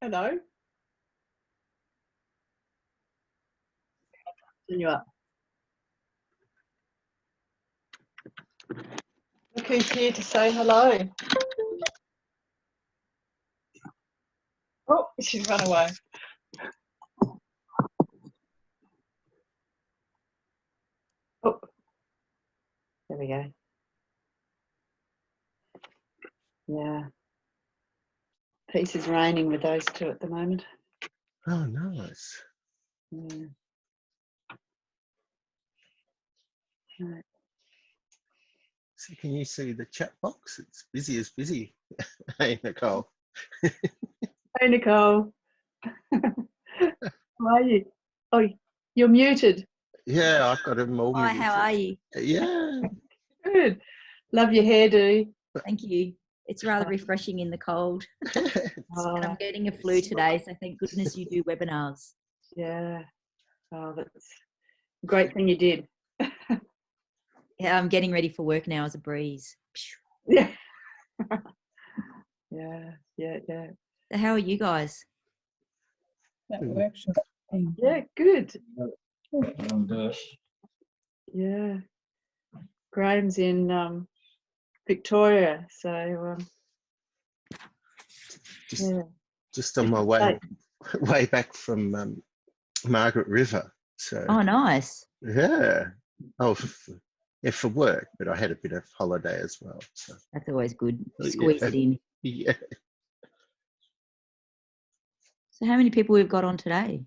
Hello. Turn you up. Look who's here to say hello. Oh, she's run away. Oh, there we go. Yeah. Peace is reigning with those two at the moment. Oh, nice. Yeah. Right. So can you see the chat box? It's busy as busy. Hey, Nicole. Hey, Nicole. How are you? Oh, you're muted. Yeah, I've got them all Hi, muted. how are you? Yeah. Good. Love your hairdo. Thank you. It's rather refreshing in the cold. And I'm getting a flu today, so thank goodness you do webinars. Yeah. Oh, that's a great thing you did. Yeah, I'm getting ready for work now as a breeze. Yeah. Yeah. So how are you guys? Yeah, good. Yeah. Graham's in Victoria, so Just on my way back from Margaret River. So Oh, nice. yeah. Oh, yeah, for work, but I had a bit of holiday as well. So That's always good. Squeeze it in. Yeah. So how many people we've got on today?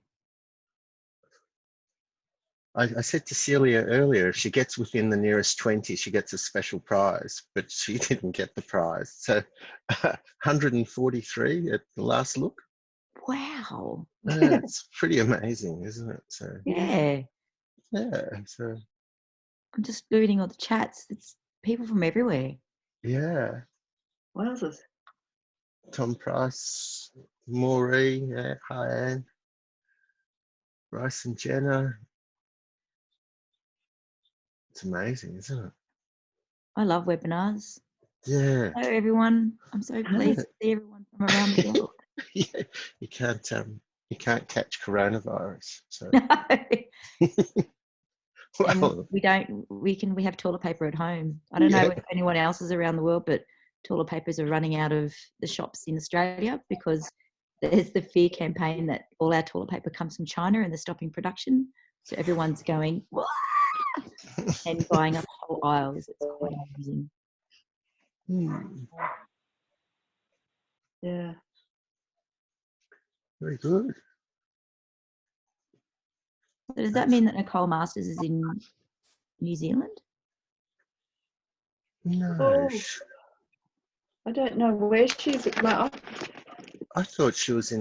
I said to Celia earlier, if she gets within the nearest 20, she gets a special prize, but she didn't get the prize. So 143 at the last look. Wow. It's pretty amazing, isn't it? So Yeah. So I'm just reading all the chats. It's people from everywhere. yeah. Wowzers. Tom Price, Maureen, yeah, hi Anne, Bryce and Jenna. It's amazing, isn't it? I love webinars. Yeah. Hello, everyone. I'm so pleased to see everyone from around the world. Yeah, you can't catch coronavirus. So well, we have toilet paper at home. I don't know if anyone else is around the world, but toilet papers are running out of the shops in Australia because there's the fear campaign that all our toilet paper comes from China and they're stopping production. So everyone's going and buying up whole aisles. It's quite amusing. Yeah. Very good. So does that mean that Nicole Masters is in New Zealand? No. Oh, I don't know where she's at. I thought she's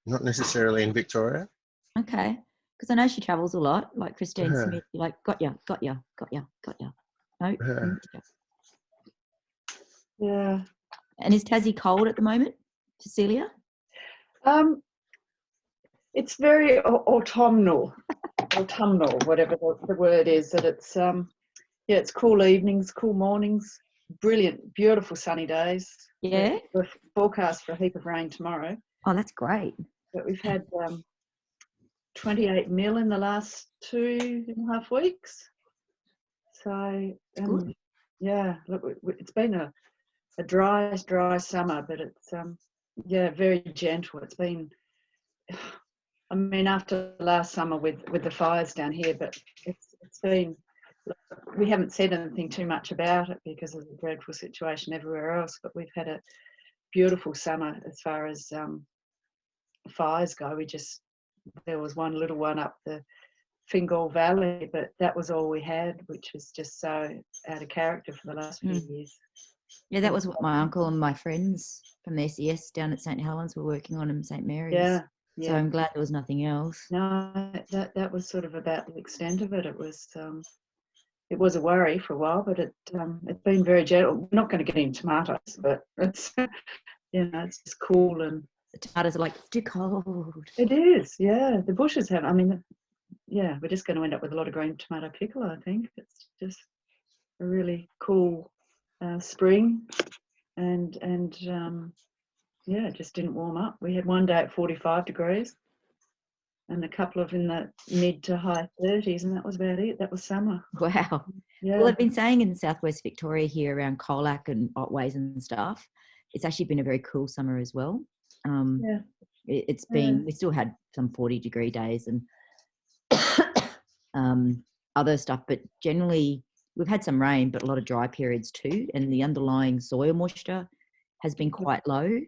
not necessarily in Victoria. Okay. Because I know she travels a lot, like Christine Smith. You're like, got ya. No. Yeah. And is Tassie cold at the moment, Cecilia? It's very autumnal, whatever the word is. That it's it's cool evenings, cool mornings, brilliant, beautiful sunny days. Yeah. We're forecast for a heap of rain tomorrow. Oh, that's great. But we've had 28 mil in the last 2.5 weeks. So good. Yeah, look, it's been a dry summer, but it's very gentle. It's been, I mean, after last summer with the fires down here, but it's been, we haven't said anything too much about it because of the dreadful situation everywhere else, but we've had a beautiful summer as far as fires go. There was one little one up the Fingal Valley, but that was all we had, which was just so out of character for the last few years. Yeah, that was what my uncle and my friends from the SES down at St. Helens were working on in St. Mary's. Yeah. So I'm glad there was nothing else. No, that was sort of about the extent of it. It was a worry for a while, but it's been very gentle. We're not going to get into tomatoes, but it's it's just cool, and the tomatoes are like, it's too cold. It is, yeah. The bushes have. I mean, yeah, we're just going to end up with a lot of green tomato pickle. I think it's just a really cool spring, and yeah, it just didn't warm up. We had one day at 45 degrees and a couple of in the mid to high 30s, and that was about it. That was summer. Wow. Yeah. Well, I've been saying in southwest Victoria here around Colac and Otways and stuff, it's actually been a very cool summer as well. Yeah. It's been, we still had some 40-degree days and other stuff, but generally we've had some rain, but a lot of dry periods too. And the underlying soil moisture has been quite low.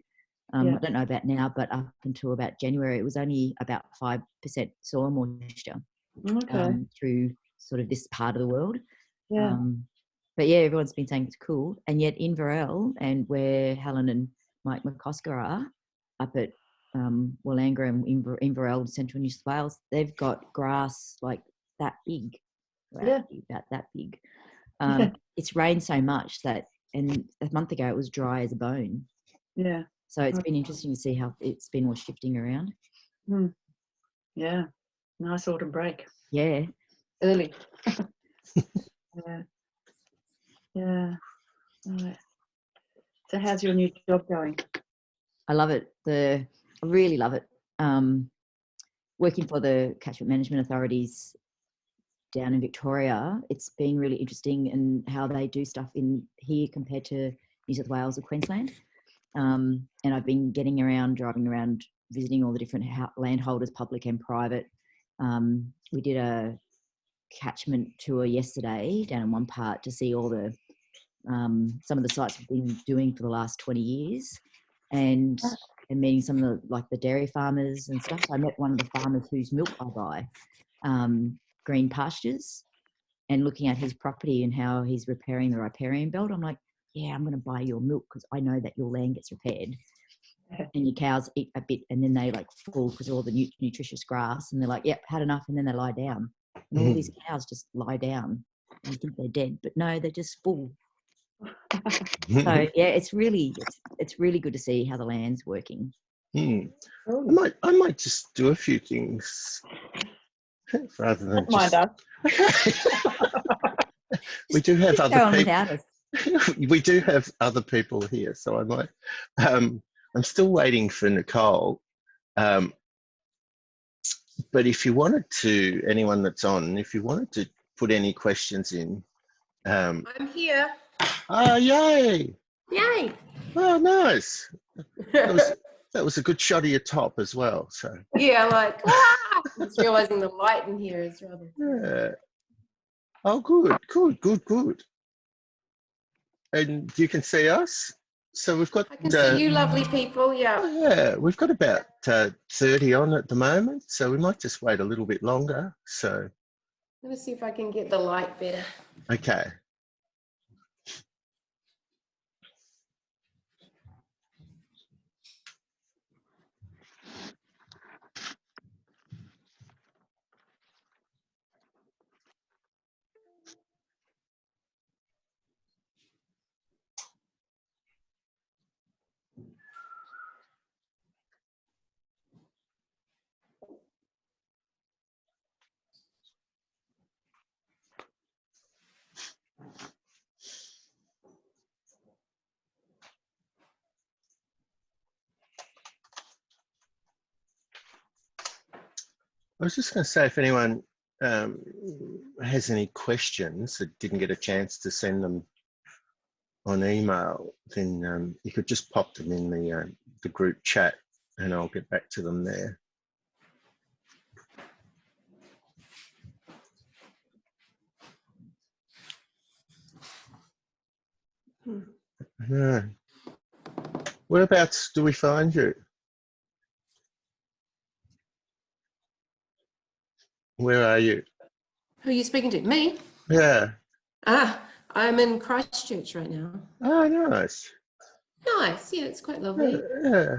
I don't know about now, but up until about January, it was only about 5% soil moisture through sort of this part of the world. Yeah. But yeah, everyone's been saying it's cool. And yet Inverell, and where Helen and Mike McCosker are, up at Wollonga and Inverell, Central New South Wales, they've got grass like that big, about that big. It's rained so much that, and a month ago it was dry as a bone. Yeah. So it's been interesting to see how it's been all shifting around. Yeah. Nice autumn break. Yeah. Early. Yeah. Yeah. Right. So how's your new job going? I love it. I really love it. Working for the catchment management authorities down in Victoria, it's been really interesting in how they do stuff in here compared to New South Wales or Queensland. And I've been driving around, visiting all the different landholders, public and private. We did a catchment tour yesterday down in one part to see all the some of the sites we've been doing for the last 20 years, and meeting some of the dairy farmers and stuff. So I met one of the farmers whose milk I buy, Green Pastures, and looking at his property and how he's repairing the riparian belt. I'm like, yeah, I'm going to buy your milk because I know that your land gets repaired and your cows eat a bit and then they fall because of all the nutritious grass, and they're like, yep, had enough, and then they lie down. And all these cows just lie down and you think they're dead, but no, they're just full. So yeah, it's really good to see how the land's working. I might just do a few things rather than Mind us. We do have other people without us. We do have other people here, so I might I'm still waiting for Nicole, but if you wanted to, anyone that's on, if you wanted to put any questions in, I'm here. Oh, yay! Yay! Oh, nice. That was a good shot of your top as well. So yeah, I was realizing the light in here is rather. Yeah. Oh, good. And you can see us. So we've got. I can see you, lovely people. Yeah. Yeah, we've got about 30 on at the moment, so we might just wait a little bit longer. So. Let me see if I can get the light better. Okay. I was just going to say, if anyone has any questions that didn't get a chance to send them on email, then you could just pop them in the group chat and I'll get back to them there. Whereabouts do we find you? Where are you? Who are you speaking to? Me? Yeah. I'm in Christchurch right now. Oh, nice. Nice. Yeah, it's quite lovely. Yeah.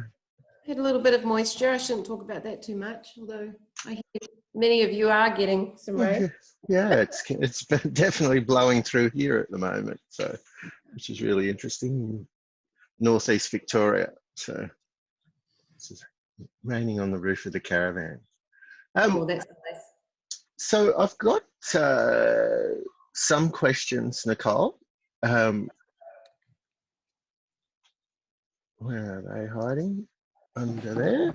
Had a little bit of moisture. I shouldn't talk about that too much, although I hear many of you are getting some rain. Yeah, it's definitely blowing through here at the moment, so which is really interesting. Northeast Victoria, so it's raining on the roof of the caravan. Oh, that's nice. So I've got some questions, Nicole. Where are they hiding? Under there.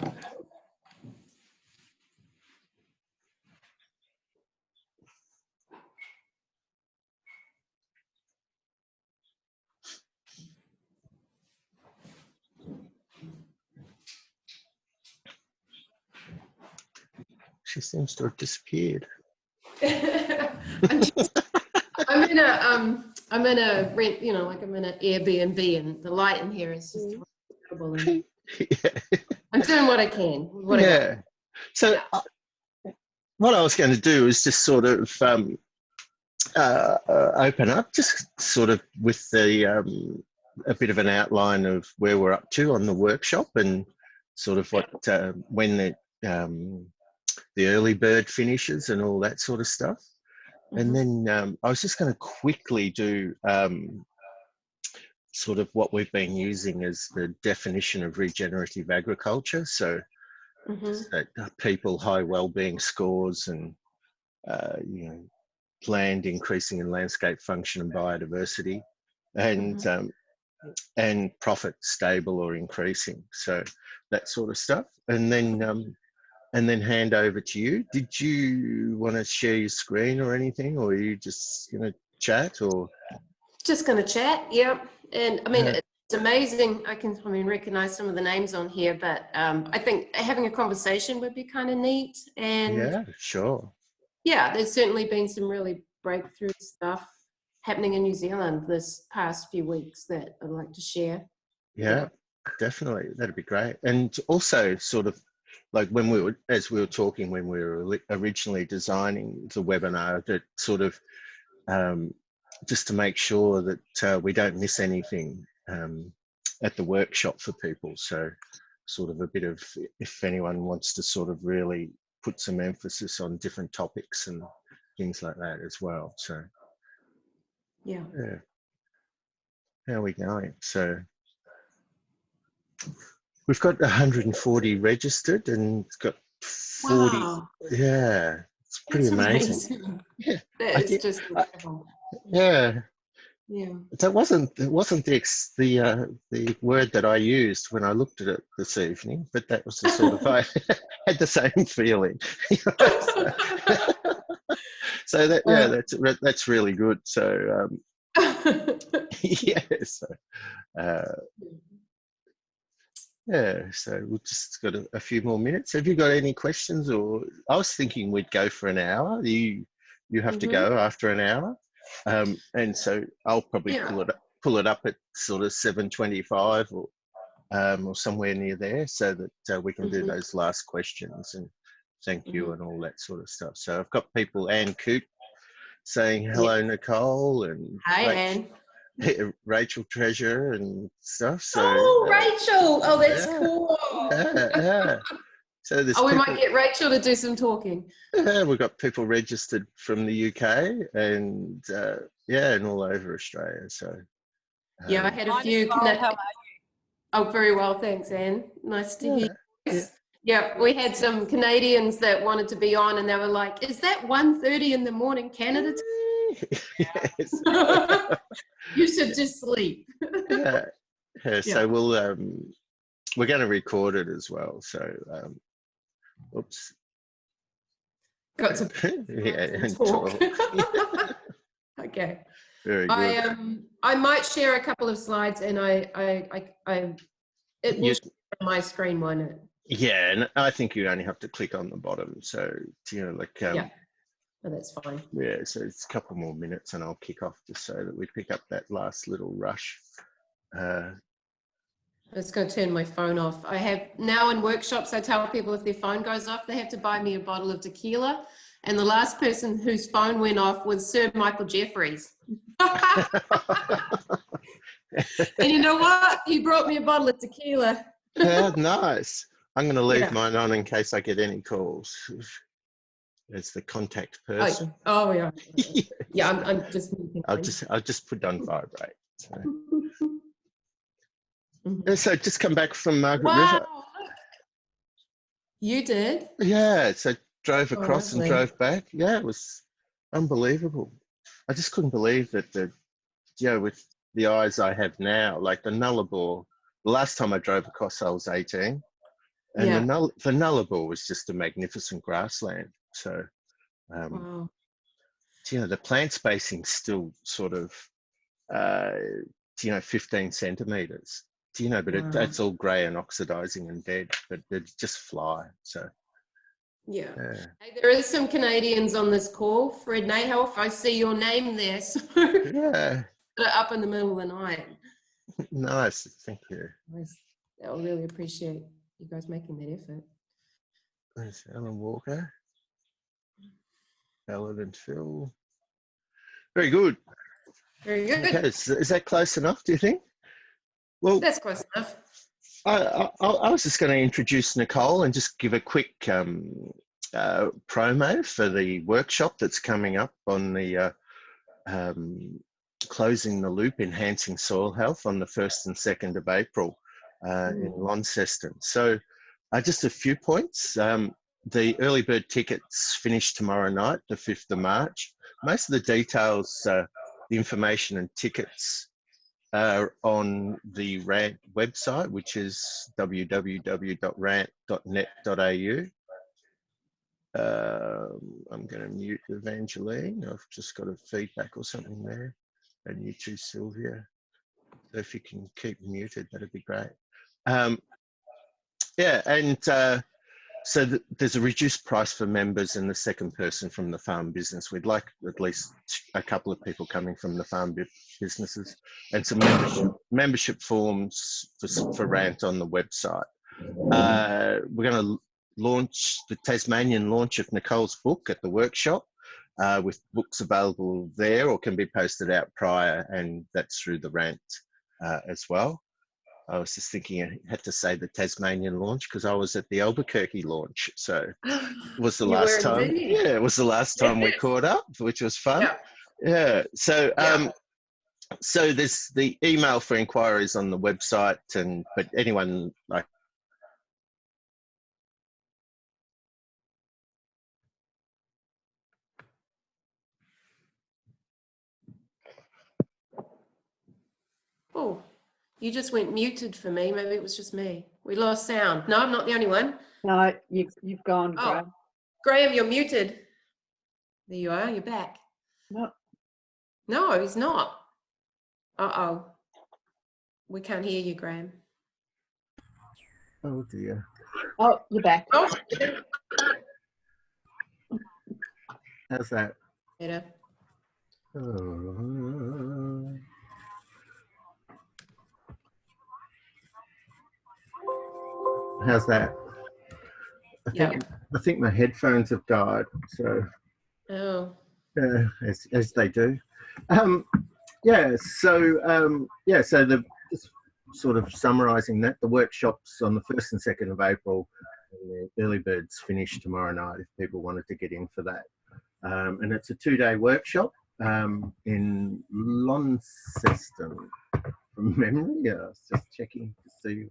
She seems to have disappeared. I'm in a rent, you know, like I'm in an Airbnb, and the light in here is just terrible. And Yeah. I'm doing what I can. What I Yeah. got. So what I was going to do is just sort of open up, just sort of with the a bit of an outline of where we're up to on the workshop, and sort of what when the early bird finishes and all that sort of stuff. And then I was just going to quickly do sort of what we've been using as the definition of regenerative agriculture. So that people high well-being scores, and you know, land increasing in landscape function and biodiversity, and profit stable or increasing. So that sort of stuff. And then hand over to you. Did you want to share your screen or anything, or are you just going to chat? Or just going to chat, yeah. And I mean, it's amazing. I mean, recognize some of the names on here, but I think having a conversation would be kind of neat. And yeah, sure. Yeah, there's certainly been some really breakthrough stuff happening in New Zealand this past few weeks that I'd like to share. Yeah, definitely. That'd be great. And also sort of like as we were talking, when we were originally designing the webinar, that sort of just to make sure that we don't miss anything at the workshop for people. So sort of a bit of, if anyone wants to sort of really put some emphasis on different topics and things like that as well. So yeah. How are we going? So we've got 140 registered, and it's got 40. Wow. Yeah, it's pretty amazing. Yeah, that is just incredible. Yeah. Yeah. That wasn't the word that I used when I looked at it this evening, but that was the sort of I had the same feeling. So that's really good. So yeah, so we've just got a few more minutes. Have you got any questions? Or I was thinking we'd go for an hour. You have to go after an hour. And so I'll probably pull it up at sort of 7:25 or somewhere near there, so that we can do those last questions and thank you and all that sort of stuff. So I've got people, Anne Coop saying hello, Nicole, and hi, Anne. Rachel Treasure and stuff. So Rachel! Oh, that's cool. Yeah. So there's we might get Rachel to do some talking. Yeah, we've got people registered from the UK and and all over Australia. So I had a few. How are you? Oh, very well, thanks, Anne. Nice to hear. Yeah, we had some Canadians that wanted to be on, and they were like, "Is that 1:30 in the morning, Canada?" Yes. You should just sleep. So we're going to record it as well. So oops. Got to talk. Okay. Very good. I might share a couple of slides, and it will share on my screen, won't it? Yeah, and I think you only have to click on the bottom. So that's fine. Yeah, so it's a couple more minutes, and I'll kick off just so that we pick up that last little rush. I'm just going to turn my phone off. I have now in workshops, I tell people if their phone goes off, they have to buy me a bottle of tequila. And the last person whose phone went off was Sir Michael Jeffries. And you know what? He brought me a bottle of tequila. Yeah, nice. I'm going to leave mine on in case I get any calls. As the contact person. Oh yeah. Yeah, I'm just. I'll just put on vibrate. So just come back from Margaret River. You did? Yeah, so drove across and drove back. Yeah, it was unbelievable. I just couldn't believe that with the eyes I have now, like the Nullarbor the last time I drove across, I was 18, and Yeah. the Nullarbor was just a magnificent grassland. So, Wow. you know, the plant spacing's still sort of, 15 centimeters. But Wow. it's all grey and oxidizing and dead, but they just fly. So, Yeah. yeah. Hey, there is some Canadians on this call. Fred Nayhoff, I see your name there. So Yeah, up in the middle of the night. nice. Thank you. I really appreciate you guys making that effort. There's Alan Walker, Alan and Phil. Very good. Very good. Okay, is that close enough, do you think? Well, That's close enough. I was just going to introduce Nicole and just give a quick promo for the workshop that's coming up on the Closing the Loop, Enhancing Soil Health on the 1st and 2nd of April in Launceston. So just a few points. The early bird tickets finish tomorrow night, the 5th of March. Most of the details, the information and tickets are on the RANT website, which is www.rant.net.au. I'm going to mute Evangeline. I've just got a feedback or something there. And you too, Sylvia. So if you can keep muted, that'd be great. So there's a reduced price for members and the second person from the farm business. We'd like at least a couple of people coming from the farm businesses, and some membership forms for RANT on the website. We're going to launch the Tasmanian launch of Nicole's book at the workshop, with books available there or can be posted out prior, and that's through the RANT as well. I was just thinking I had to say the Tasmanian launch because I was at the Albuquerque launch. So it was the last time. Indeed. Yeah, it was the last time we caught up, which was fun. Yeah. So so there's the email for inquiries on the website, but anyone like Oh, you just went muted for me. Maybe it was just me. We lost sound. No, I'm not the only one. No, you've gone, Oh, Graham. Graham, you're muted. There you are. You're back. No. No, he's not. Uh-oh. We can't hear you, Graham. oh dear. Oh, you're back. Oh, How's that? better. How's that? Yeah. I think my headphones have died. So Oh. as they do. So the just sort of summarising that, the workshops on the 1st and 2nd of April, and the early birds finish tomorrow night if people wanted to get in for that. And it's a 2-day workshop in Launceston, from memory. I was just checking to see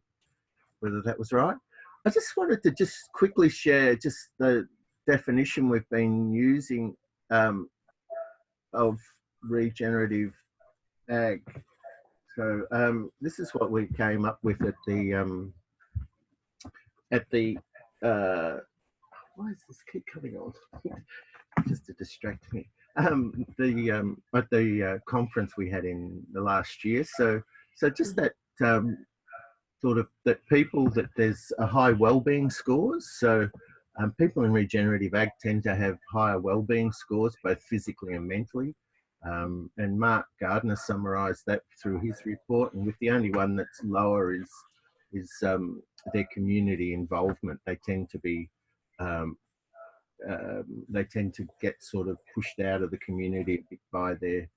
whether that was right. I just wanted to just quickly share just the definition we've been using of regenerative ag. So this is what we came up with at the why does this keep coming on? Just to distract me. At the conference we had in the last year. So just that sort of that there's a high well-being scores. So people in regenerative ag tend to have higher well-being scores, both physically and mentally. And Mark Gardner summarised that through his report, and with the only one that's lower is their community involvement. They tend to be they tend to get sort of pushed out of the community by their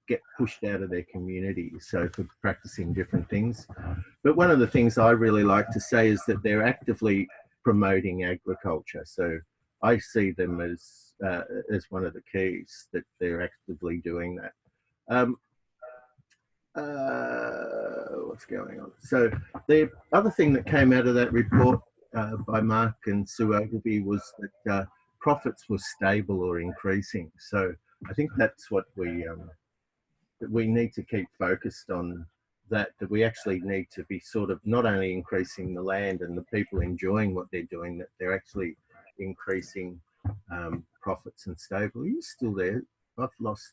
get pushed out of their community, so for practicing different things. But one of the things I really like to say is that they're actively promoting agriculture. So I see them as one of the keys, that they're actively doing that. What's going on? So the other thing that came out of that report by Mark and Sue Ogilvie was that profits were stable or increasing. So I think that's what we need to keep focused on, that we actually need to be sort of not only increasing the land and the people enjoying what they're doing, that they're actually increasing profits and stable. Are you still there? I've lost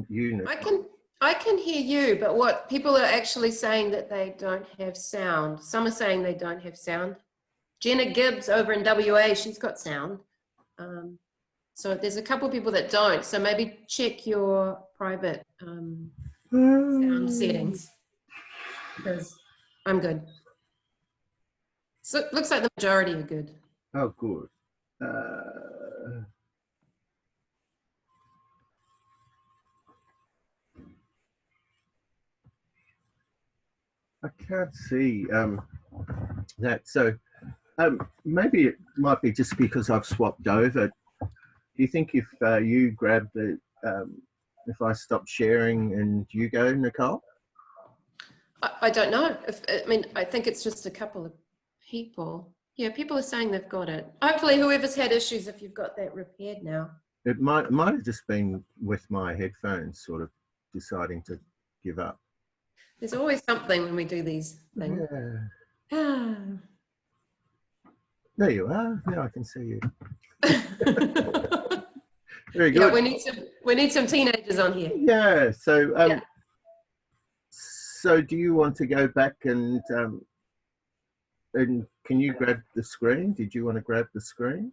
you, Nicole. I can hear you, but what people are actually saying that they don't have sound. Some are saying they don't have sound. Jenna Gibbs over in WA, she's got sound. So there's a couple of people that don't. So maybe check your private sound settings, because I'm good. So it looks like the majority are good. Oh, good. I can't see that. So maybe it might be just because I've swapped over. Do you think if you grab the, if I stop sharing and you go, Nicole? I don't know. I mean, I think it's just a couple of people. Yeah, people are saying they've got it. Hopefully whoever's had issues, if you've got that repaired now. It might have just been with my headphones sort of deciding to give up. There's always something when we do these things. Yeah. There you are. Now I can see you. Very good. Yeah, we need some teenagers on here. Yeah. So so do you want to go back and can you grab the screen? Did you want to grab the screen?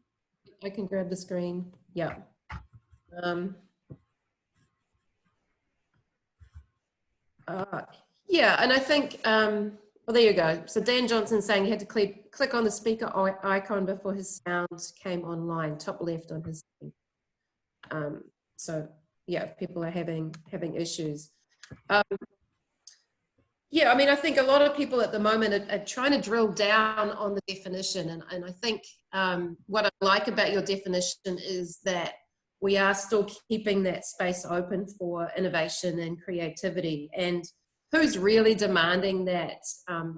I can grab the screen. Yeah. Yeah, and I think, well, there you go. So Dan Johnson's saying he had to click on the speaker icon before his sound came online, top left on his screen. So yeah, if people are having issues. Yeah, I mean, I think a lot of people at the moment are trying to drill down on the definition. And I think what I like about your definition is that we are still keeping that space open for innovation and creativity. And who's really demanding that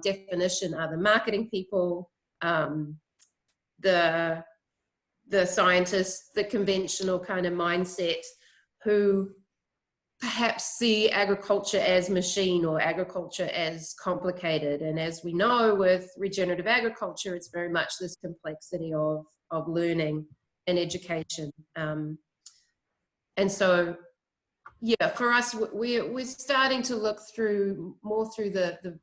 definition are the marketing people, the scientists, the conventional kind of mindset, who perhaps see agriculture as machine or agriculture as complicated. And as we know with regenerative agriculture, it's very much this complexity of learning and education. And so, yeah, for us, we're starting to look more through the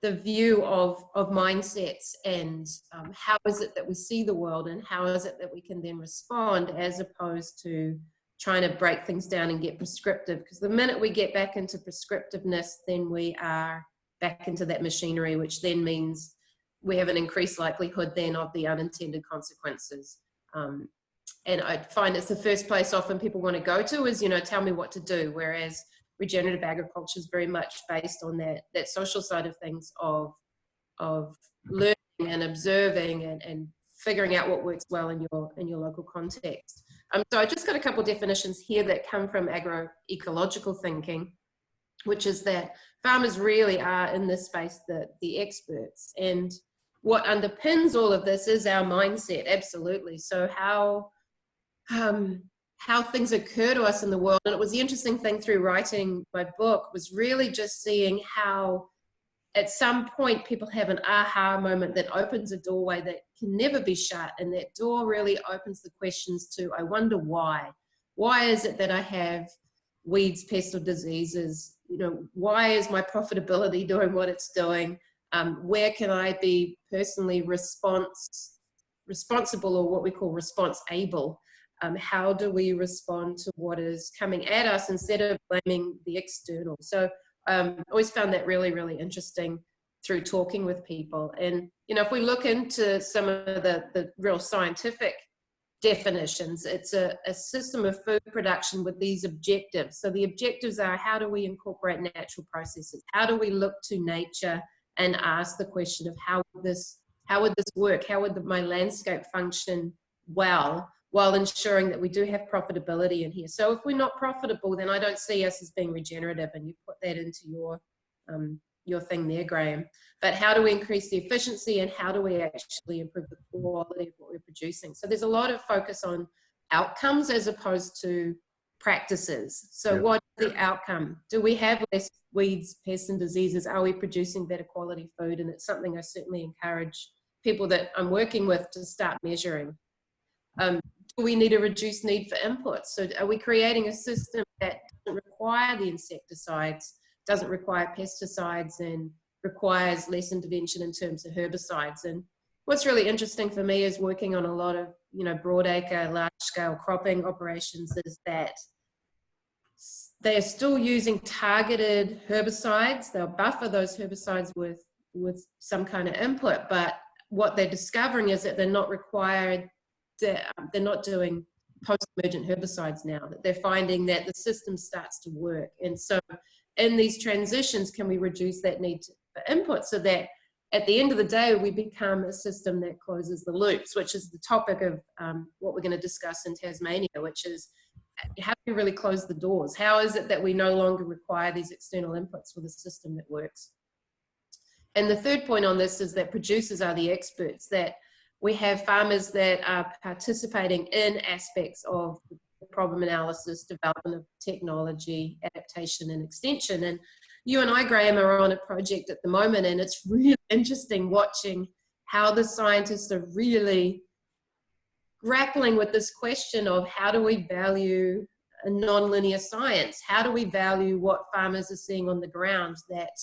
view of mindsets and how is it that we see the world and how is it that we can then respond, as opposed to trying to break things down and get prescriptive. Because the minute we get back into prescriptiveness, then we are back into that machinery, which then means we have an increased likelihood then of the unintended consequences. And I find it's the first place often people want to go to is, tell me what to do. Whereas regenerative agriculture is very much based on that social side of things of learning and observing and figuring out what works well in your local context. So I just got a couple of definitions here that come from agroecological thinking, which is that farmers really are in this space the experts. And what underpins all of this is our mindset, absolutely. So how things occur to us in the world. And it was the interesting thing through writing my book was really just seeing how at some point people have an aha moment that opens a doorway that can never be shut. And that door really opens the questions to, I wonder why. Why is it that I have weeds, pests, or diseases? Why is my profitability doing what it's doing? Where can I be personally responsible, or what we call response able? How do we respond to what is coming at us instead of blaming the external? So always found that really, really interesting through talking with people. And, if we look into some of the real scientific definitions, it's a system of food production with these objectives. So the objectives are, how do we incorporate natural processes? How do we look to nature and ask the question of how would this work? How would my landscape function well, while ensuring that we do have profitability in here? So if we're not profitable, then I don't see us as being regenerative, and you put that into your thing there, Graham. But how do we increase the efficiency, and how do we actually improve the quality of what we're producing? So there's a lot of focus on outcomes as opposed to practices. So Yeah. what is the outcome? Do we have less weeds, pests and diseases? Are we producing better quality food? And it's something I certainly encourage people that I'm working with to start measuring. Do we need a reduced need for inputs? So are we creating a system that doesn't require the insecticides, doesn't require pesticides, and requires less intervention in terms of herbicides? And what's really interesting for me is working on a lot of, you know, broadacre, large-scale cropping operations, is that they are still using targeted herbicides. They'll buffer those herbicides with some kind of input, but what they're discovering is that they're not required, they're not doing post-emergent herbicides now, that they're finding that the system starts to work. And so in these transitions, can we reduce that need for input so that at the end of the day, we become a system that closes the loops, which is the topic of what we're going to discuss in Tasmania, which is how do we really close the doors? How is it that we no longer require these external inputs with a system that works? And the third point on this is that producers are the experts, that we have farmers that are participating in aspects of the problem analysis, development of technology, adaptation and extension. And you and I, Graham, are on a project at the moment, and it's really interesting watching how the scientists are really grappling with this question of how do we value a non-linear science? How do we value what farmers are seeing on the ground, that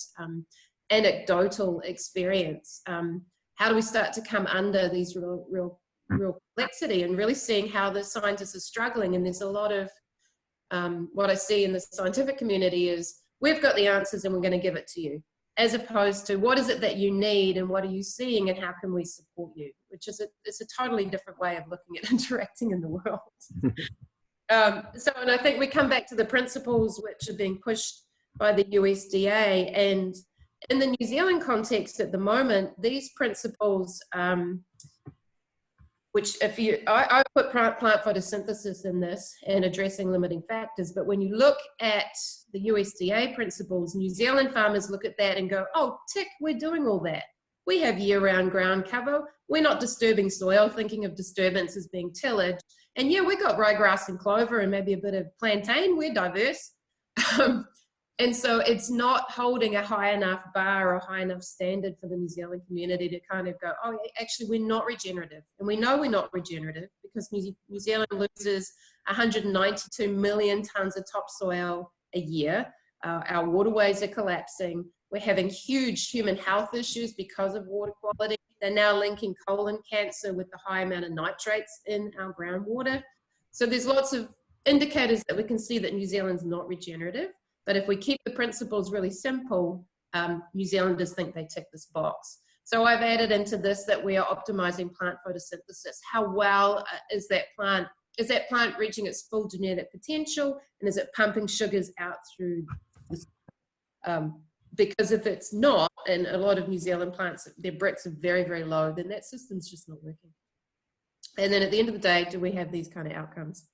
anecdotal experience? How do we start to come under these real complexity, and really seeing how the scientists are struggling? And there's a lot of what I see in the scientific community is, we've got the answers and we're going to give it to you, as opposed to what is it that you need and what are you seeing and how can we support you, which is it's a totally different way of looking at interacting in the world. And I think we come back to the principles which are being pushed by the USDA, and in the New Zealand context at the moment, these principles, which I put plant photosynthesis in this and addressing limiting factors, but when you look at the USDA principles, New Zealand farmers look at that and go, oh, tick, we're doing all that. We have year-round ground cover. We're not disturbing soil, thinking of disturbance as being tillage. And yeah, we got ryegrass and clover and maybe a bit of plantain. We're diverse. And so it's not holding a high enough bar or high enough standard for the New Zealand community to kind of go, oh, actually, we're not regenerative. And we know we're not regenerative because New Zealand loses 192 million tonnes of topsoil a year. Our waterways are collapsing. We're having huge human health issues because of water quality. They're now linking colon cancer with the high amount of nitrates in our groundwater. So there's lots of indicators that we can see that New Zealand's not regenerative. But if we keep the principles really simple, New Zealanders think they tick this box. So I've added into this that we are optimizing plant photosynthesis. How well is that plant? Is that plant reaching its full genetic potential? And is it pumping sugars out through this? Because if it's not, and a lot of New Zealand plants, their bricks are very, very low, then that system's just not working. And then at the end of the day, do we have these kind of outcomes?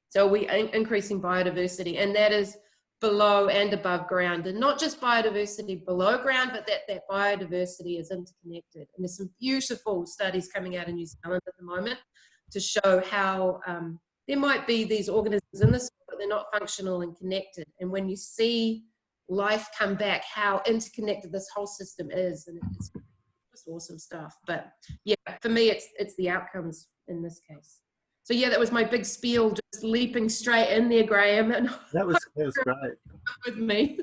So we are increasing biodiversity, and that is below and above ground, and not just biodiversity below ground, but that biodiversity is interconnected. And there's some beautiful studies coming out of New Zealand at the moment to show how there might be these organisms in the soil, but they're not functional and connected. And when you see life come back, how interconnected this whole system is, and it's just awesome stuff. But yeah, for me, it's the outcomes in this case. So yeah, that was my big spiel, just leaping straight in there, Graham. And That was great. With me.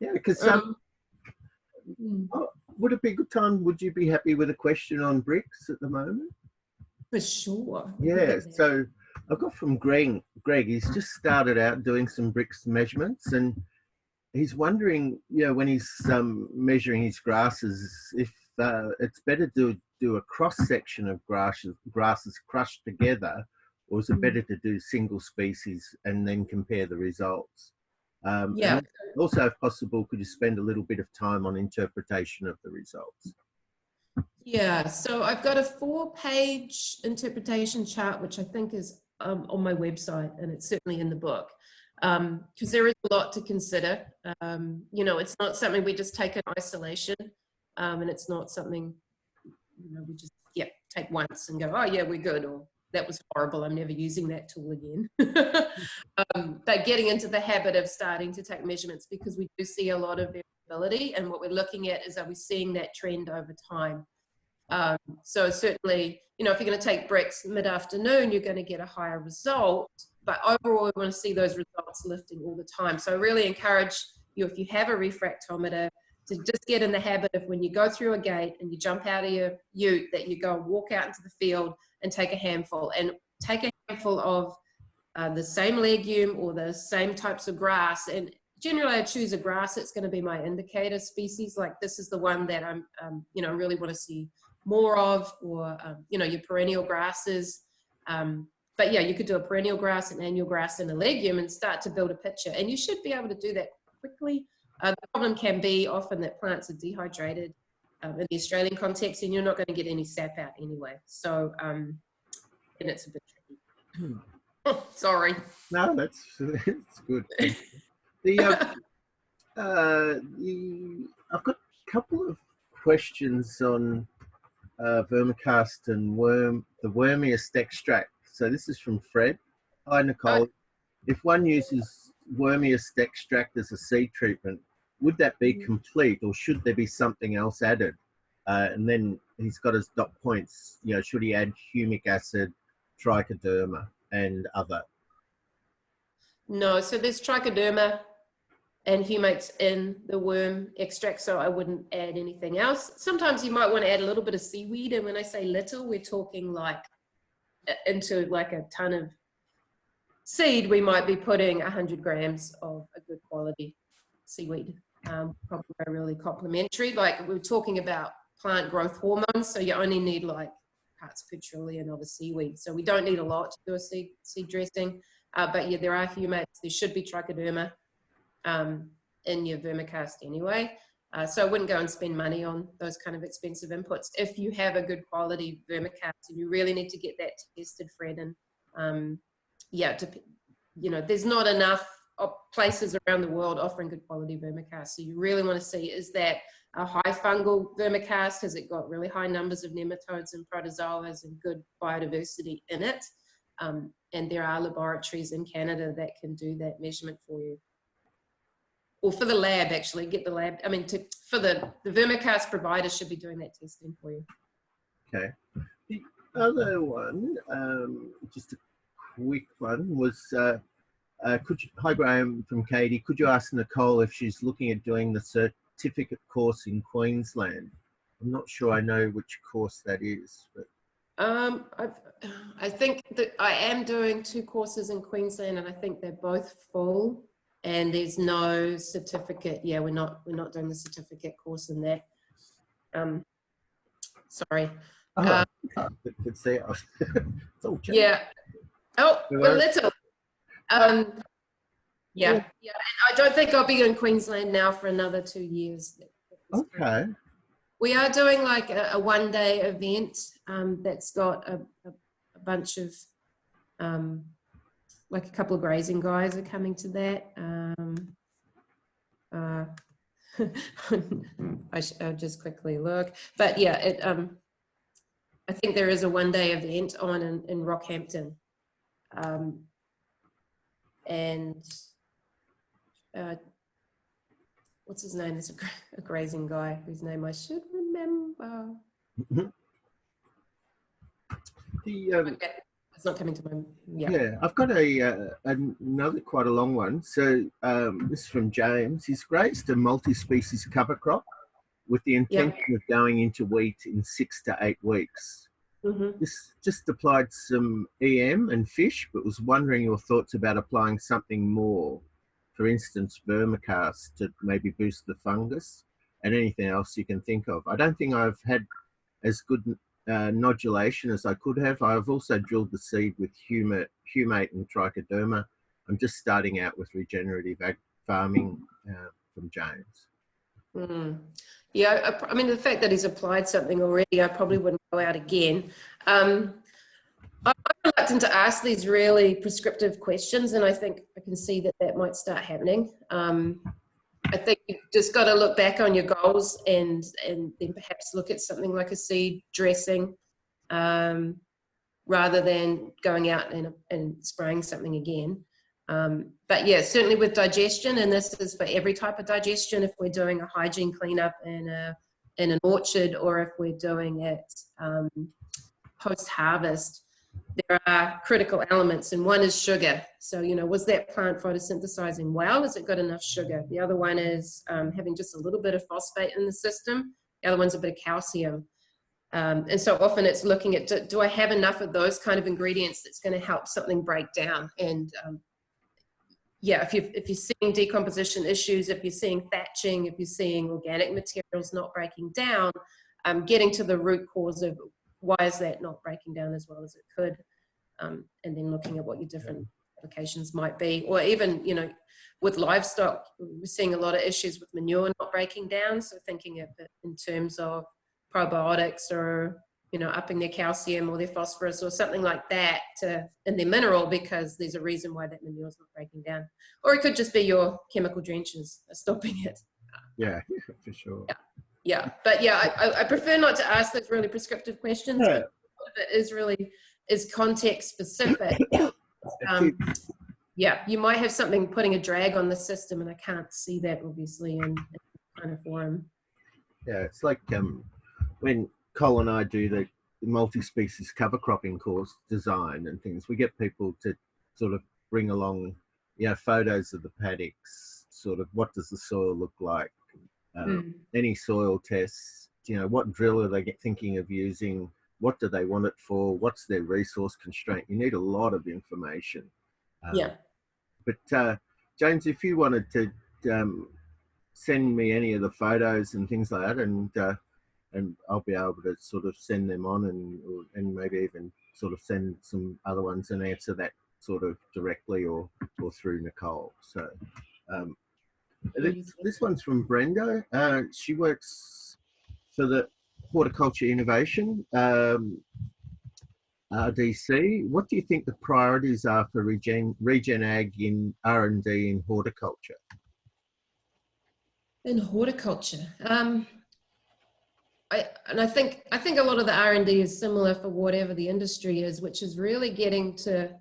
Yeah, because would it be a good time? Would you be happy with a question on bricks at the moment? For sure. Yeah, so I got from Greg. He's just started out doing some bricks measurements, and he's wondering, you know, when he's measuring his grasses, if it's better to do a cross section of grasses crushed together, or is it better to do single species and then compare the results? Yeah. And also, if possible, could you spend a little bit of time on interpretation of the results? Yeah, so I've got a 4-page interpretation chart, which I think is on my website, and it's certainly in the book, because there is a lot to consider. You know, it's not something we just take in isolation, and it's not something, you know, we just take once and go, oh yeah, we're good, or that was horrible. I'm never using that tool again. But getting into the habit of starting to take measurements, because we do see a lot of variability, and what we're looking at is, are we seeing that trend over time? So certainly, you know, if you're going to take bricks mid-afternoon, you're going to get a higher result, but overall we want to see those results lifting all the time. So I really encourage you, if you have a refractometer, to just get in the habit of, when you go through a gate and you jump out of your ute, that you go and walk out into the field and take a handful, and take a handful of the same legume or the same types of grass. And generally I choose a grass that's going to be my indicator species. Like, this is the one that I'm, you know, really want to see more of, or, you know, your perennial grasses. But yeah, you could do a perennial grass, an annual grass, and a legume, and start to build a picture. And you should be able to do that quickly. The problem can be often that plants are dehydrated in the Australian context, and you're not going to get any sap out anyway. So, and it's a bit tricky. Sorry. No, that's good. I've got a couple of questions on vermicast and the wormiest extract. So this is from Fred. Hi, Nicole. If one uses wormiest extract as a seed treatment, would that be complete, or should there be something else added? And then he's got his dot points. You know, should he add humic acid, trichoderma, and other? No, so there's trichoderma and humates in the worm extract, so I wouldn't add anything else. Sometimes you might want to add a little bit of seaweed, and when I say little, we're talking like into like a ton of seed, we might be putting 100 grams of a good quality seaweed. Probably really complementary. Like, we're talking about plant growth hormones, so you only need like parts per trillion of a seaweed. So we don't need a lot to do a seed dressing. But yeah, there are humates. There should be trichoderma in your vermicast anyway. So I wouldn't go and spend money on those kind of expensive inputs. If you have a good quality vermicast, and you really need to get that tested, Fred, and yeah, you know, there's not enough places around the world offering good quality vermicast. So you really want to see, is that a high fungal vermicast? Has it got really high numbers of nematodes and protozoas and good biodiversity in it? And there are laboratories in Canada that can do that measurement for you. Or for the lab, actually, get the lab. I mean, for the vermicast provider should be doing that testing for you. Okay. The other one, just a quick one, was hi Graham from Katie. Could you ask Nicole if she's looking at doing the certificate course in Queensland? I'm not sure I know which course that is, but I think that I am doing 2 courses in Queensland, and I think they're both full, and there's no certificate. Yeah, we're not doing the certificate course in that. Sorry. Could see it. Yeah. Oh, a little. Yeah. And I don't think I'll be in Queensland now for another 2 years. Okay. We are doing like a one-day event that's got a bunch of, like a couple of grazing guys are coming to that. I'll just quickly look. But yeah, I think there is a one-day event on in Rockhampton. And what's his name? There's a grazing guy whose name I should remember. Okay. It's not coming to my, yeah. I've got another quite a long one. So this is from James. He's grazed a multi-species cover crop with the intention of going into wheat in 6 to 8 weeks. This just applied some EM and fish, but was wondering your thoughts about applying something more, for instance, vermicast, to maybe boost the fungus, and anything else you can think of. I don't think I've had as good nodulation as I could have. I've also drilled the seed with humate and trichoderma. I'm just starting out with regenerative farming from James. Yeah, I mean, the fact that he's applied something already, I probably wouldn't go out again. I'm reluctant to ask these really prescriptive questions, and I think I can see that might start happening. I think you've just got to look back on your goals and then perhaps look at something like a seed dressing. You rather than going out and spraying something again. But yeah, certainly with digestion, and this is for every type of digestion, if we're doing a hygiene cleanup in an orchard, or if we're doing it post-harvest, there are critical elements, and one is sugar. So, was that plant photosynthesizing well? Has it got enough sugar? The other one is having just a little bit of phosphate in the system. The other one's a bit of calcium. And so often it's looking at, do I have enough of those kind of ingredients that's going to help something break down? And yeah, if you're seeing decomposition issues, if you're seeing thatching, if you're seeing organic materials not breaking down, getting to the root cause of why is that not breaking down as well as it could, and then looking at what your different applications might be. Or even, with livestock, we're seeing a lot of issues with manure not breaking down. So thinking of it in terms of probiotics, or upping their calcium or their phosphorus or something like that in their mineral, because there's a reason why that manure is not breaking down. Or it could just be your chemical drenches are stopping it. Yeah, for sure. Yeah. But yeah, I prefer not to ask those really prescriptive questions. Yeah. But it is context specific. Yeah, you might have something putting a drag on the system, and I can't see that obviously in kind of form. Yeah, it's like when Cole and I do the multi-species cover cropping course design and things, we get people to sort of bring along, photos of the paddocks, sort of what does the soil look like, any soil tests, what drill are they thinking of using, what do they want it for, what's their resource constraint. You need a lot of information. But James, if you wanted to send me any of the photos and things like that, and I'll be able to sort of send them on, and maybe even sort of send some other ones and answer that sort of directly or through Nicole. So this one's from Brenda. She works for the Horticulture Innovation, RDC. What do you think the priorities are for Regen Ag in R&D in horticulture? In horticulture, I think a lot of the R&D is similar for whatever the industry is, which is really getting to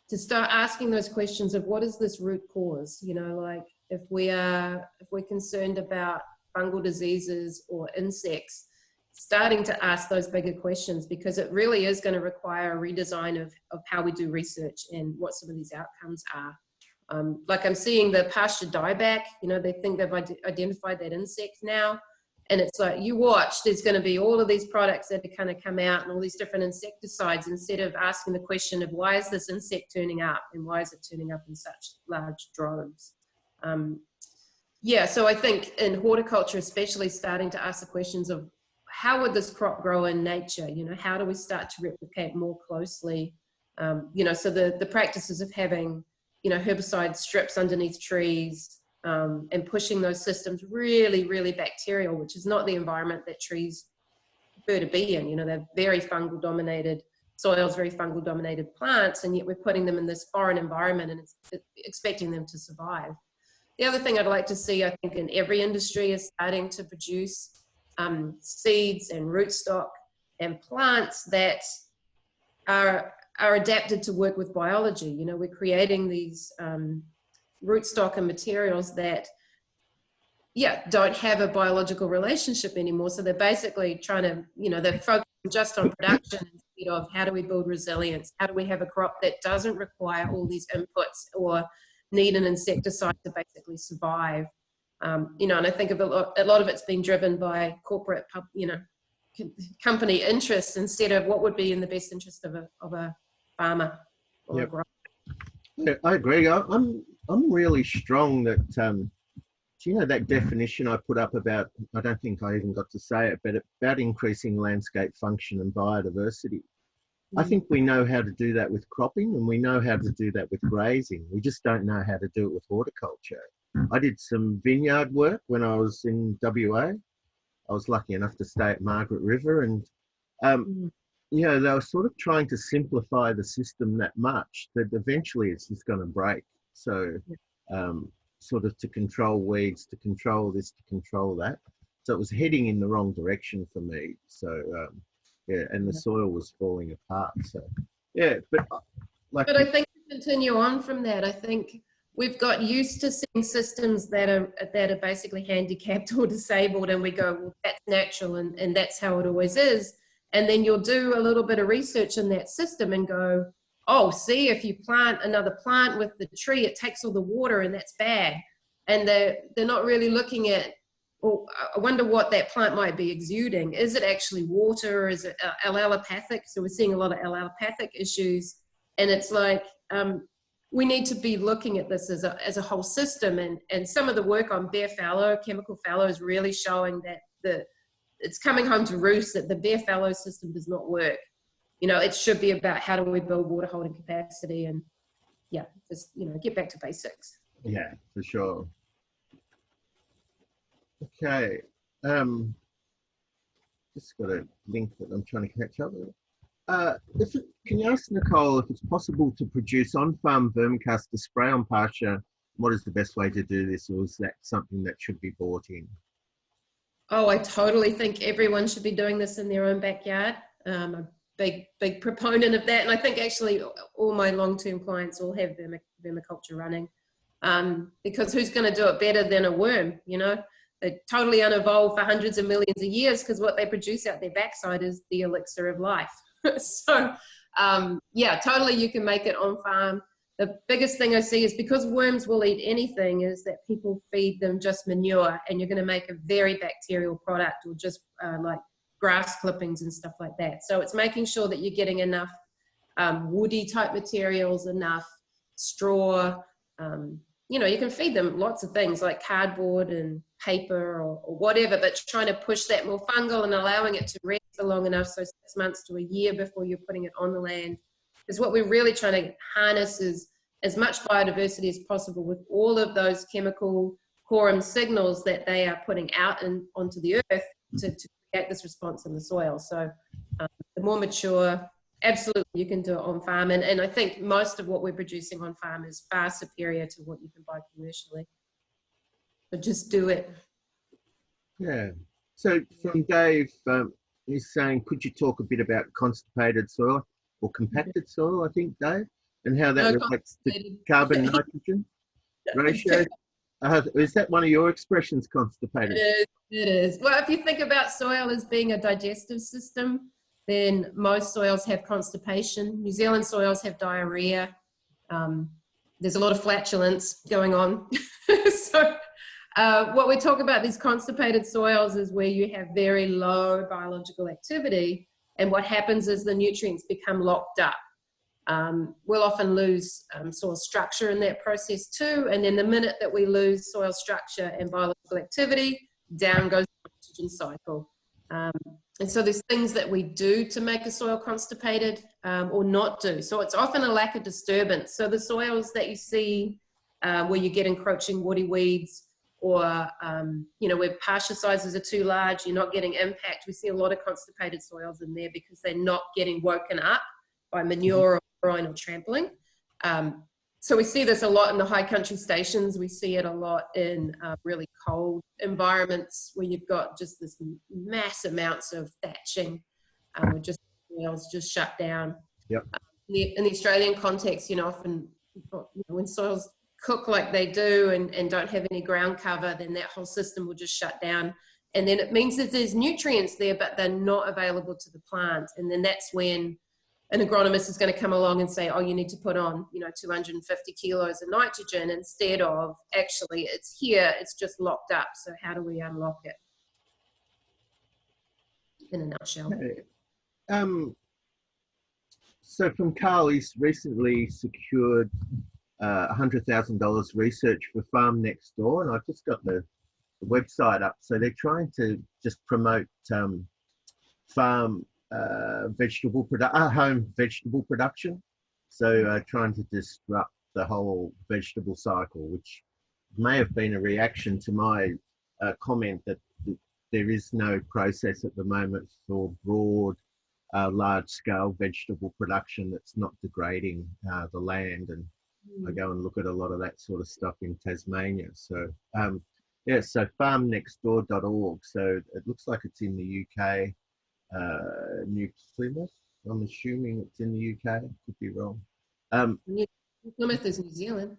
start asking those questions of what is this root cause? Like if we're concerned about fungal diseases or insects, starting to ask those bigger questions, because it really is going to require a redesign of how we do research and what some of these outcomes are. Like I'm seeing the pasture dieback, they think they've identified that insect now. And it's like, you watch, there's going to be all of these products that are going to come out and all these different insecticides, instead of asking the question of why is this insect turning up, and why is it turning up in such large droves? So I think in horticulture, especially, starting to ask the questions of how would this crop grow in nature? How do we start to replicate more closely? So the practices of having, herbicide strips underneath trees, and pushing those systems really, really bacterial, which is not the environment that trees prefer to be in. They're very fungal dominated soils, very fungal dominated plants, and yet we're putting them in this foreign environment and expecting them to survive. The other thing I'd like to see, I think, in every industry is starting to produce seeds and rootstock and plants that are adapted to work with biology. We're creating these rootstock and materials that, don't have a biological relationship anymore. So they're basically trying to, they're focusing just on production instead of how do we build resilience? How do we have a crop that doesn't require all these inputs or need an insecticide to basically survive? And I think a lot of it's been driven by corporate, company interests instead of what would be in the best interest of a farmer or a grower. Yeah, I agree. I'm really strong that, that definition I put up about, I don't think I even got to say it, but about increasing landscape function and biodiversity. I think we know how to do that with cropping, and we know how to do that with grazing. We just don't know how to do it with horticulture. I did some vineyard work when I was in WA. I was lucky enough to stay at Margaret River, and they were sort of trying to simplify the system that much that eventually it's just going to break. So sort of to control weeds, to control this, to control that. So it was heading in the wrong direction for me. So and the soil was falling apart. So Yeah, but like, But I think to continue on from that, I think we've got used to seeing systems that are basically handicapped or disabled, and we go, well, that's natural, and that's how it always is. And then you'll do a little bit of research in that system and go, oh, see, if you plant another plant with the tree, it takes all the water, and that's bad. And they're not really looking at, well, I wonder what that plant might be exuding. Is it actually water? Is it allelopathic? So we're seeing a lot of allelopathic issues. And it's like, we need to be looking at this as a whole system. And some of the work on bare fallow, chemical fallow, is really showing that it's coming home to roost, that the bare fallow system does not work. You know, it should be about how do we build water holding capacity, and yeah, just, you know, get back to basics. yeah, for sure. Okay. Just got a link that I'm trying to catch up with. Can you ask Nicole if it's possible to produce on-farm vermicast to spray on pasture? What is the best way to do this, or is that something that should be bought in? Oh, I totally think everyone should be doing this in their own backyard. I'm a big proponent of that. And I think actually all my long-term clients all have vermiculture running, because who's going to do it better than a worm, you know? They're totally unevolved for hundreds of millions of years, because what they produce out their backside is the elixir of life. So, yeah, totally you can make it on farm. The biggest thing I see is, because worms will eat anything, is that people feed them just manure, and you're going to make a very bacterial product, or just like grass clippings and stuff like that. So it's making sure that you're getting enough woody type materials, enough straw. You know, you can feed them lots of things like cardboard and paper or whatever, but trying to push that more fungal and allowing it to rest for long enough, so 6 months to a year before you're putting it on the land, is what we're really trying to harness, is as much biodiversity as possible with all of those chemical quorum signals that they are putting out and onto the earth to create this response in the soil. So the more mature, absolutely you can do it on farm. And I think most of what we're producing on farm is far superior to what you can buy commercially. So just do it. Yeah. So from Dave, he's saying, could you talk a bit about constipated soil or compacted soil, I think, Dave, and how that relates to carbon nitrogen ratio? Is that one of your expressions, constipated? It is. Well, if you think about soil as being a digestive system, then most soils have constipation. New Zealand soils have diarrhea. There's a lot of flatulence going on. So what we talk about these constipated soils is where you have very low biological activity, and what happens is the nutrients become locked up. We'll often lose soil structure in that process too, and then the minute that we lose soil structure and biological activity, down goes the oxygen cycle. And so there's things that we do to make a soil constipated or not do. So it's often a lack of disturbance. So the soils that you see where you get encroaching woody weeds, or you know, where pasture sizes are too large, you're not getting impact. We see a lot of constipated soils in there because they're not getting woken up by manure or brine or trampling. So we see this a lot in the high country stations. We see it a lot in really cold environments where you've got just this mass amounts of thatching, or just soils just shut down. Yep. In the Australian context, you know, often when soils cook like they do and don't have any ground cover, then that whole system will just shut down. And then it means that there's nutrients there, but they're not available to the plant. And then that's when an agronomist is going to come along and say, oh, you need to put on, you know, 250 kilos of nitrogen, instead of actually it's here, it's just locked up. So how do we unlock it? In a nutshell. So from Carl, he's recently secured $100,000 research for Farm Next Door, and I've just got the website up. So they're trying to just promote farm home vegetable production. So trying to disrupt the whole vegetable cycle, which may have been a reaction to my comment that there is no process at the moment for broad, large-scale vegetable production that's not degrading the land. And I go and look at a lot of that sort of stuff in Tasmania. So yeah, so farmnextdoor.org. So it looks like it's in the UK, New Plymouth, I'm assuming it's in the UK. Could be wrong. Plymouth is New Zealand.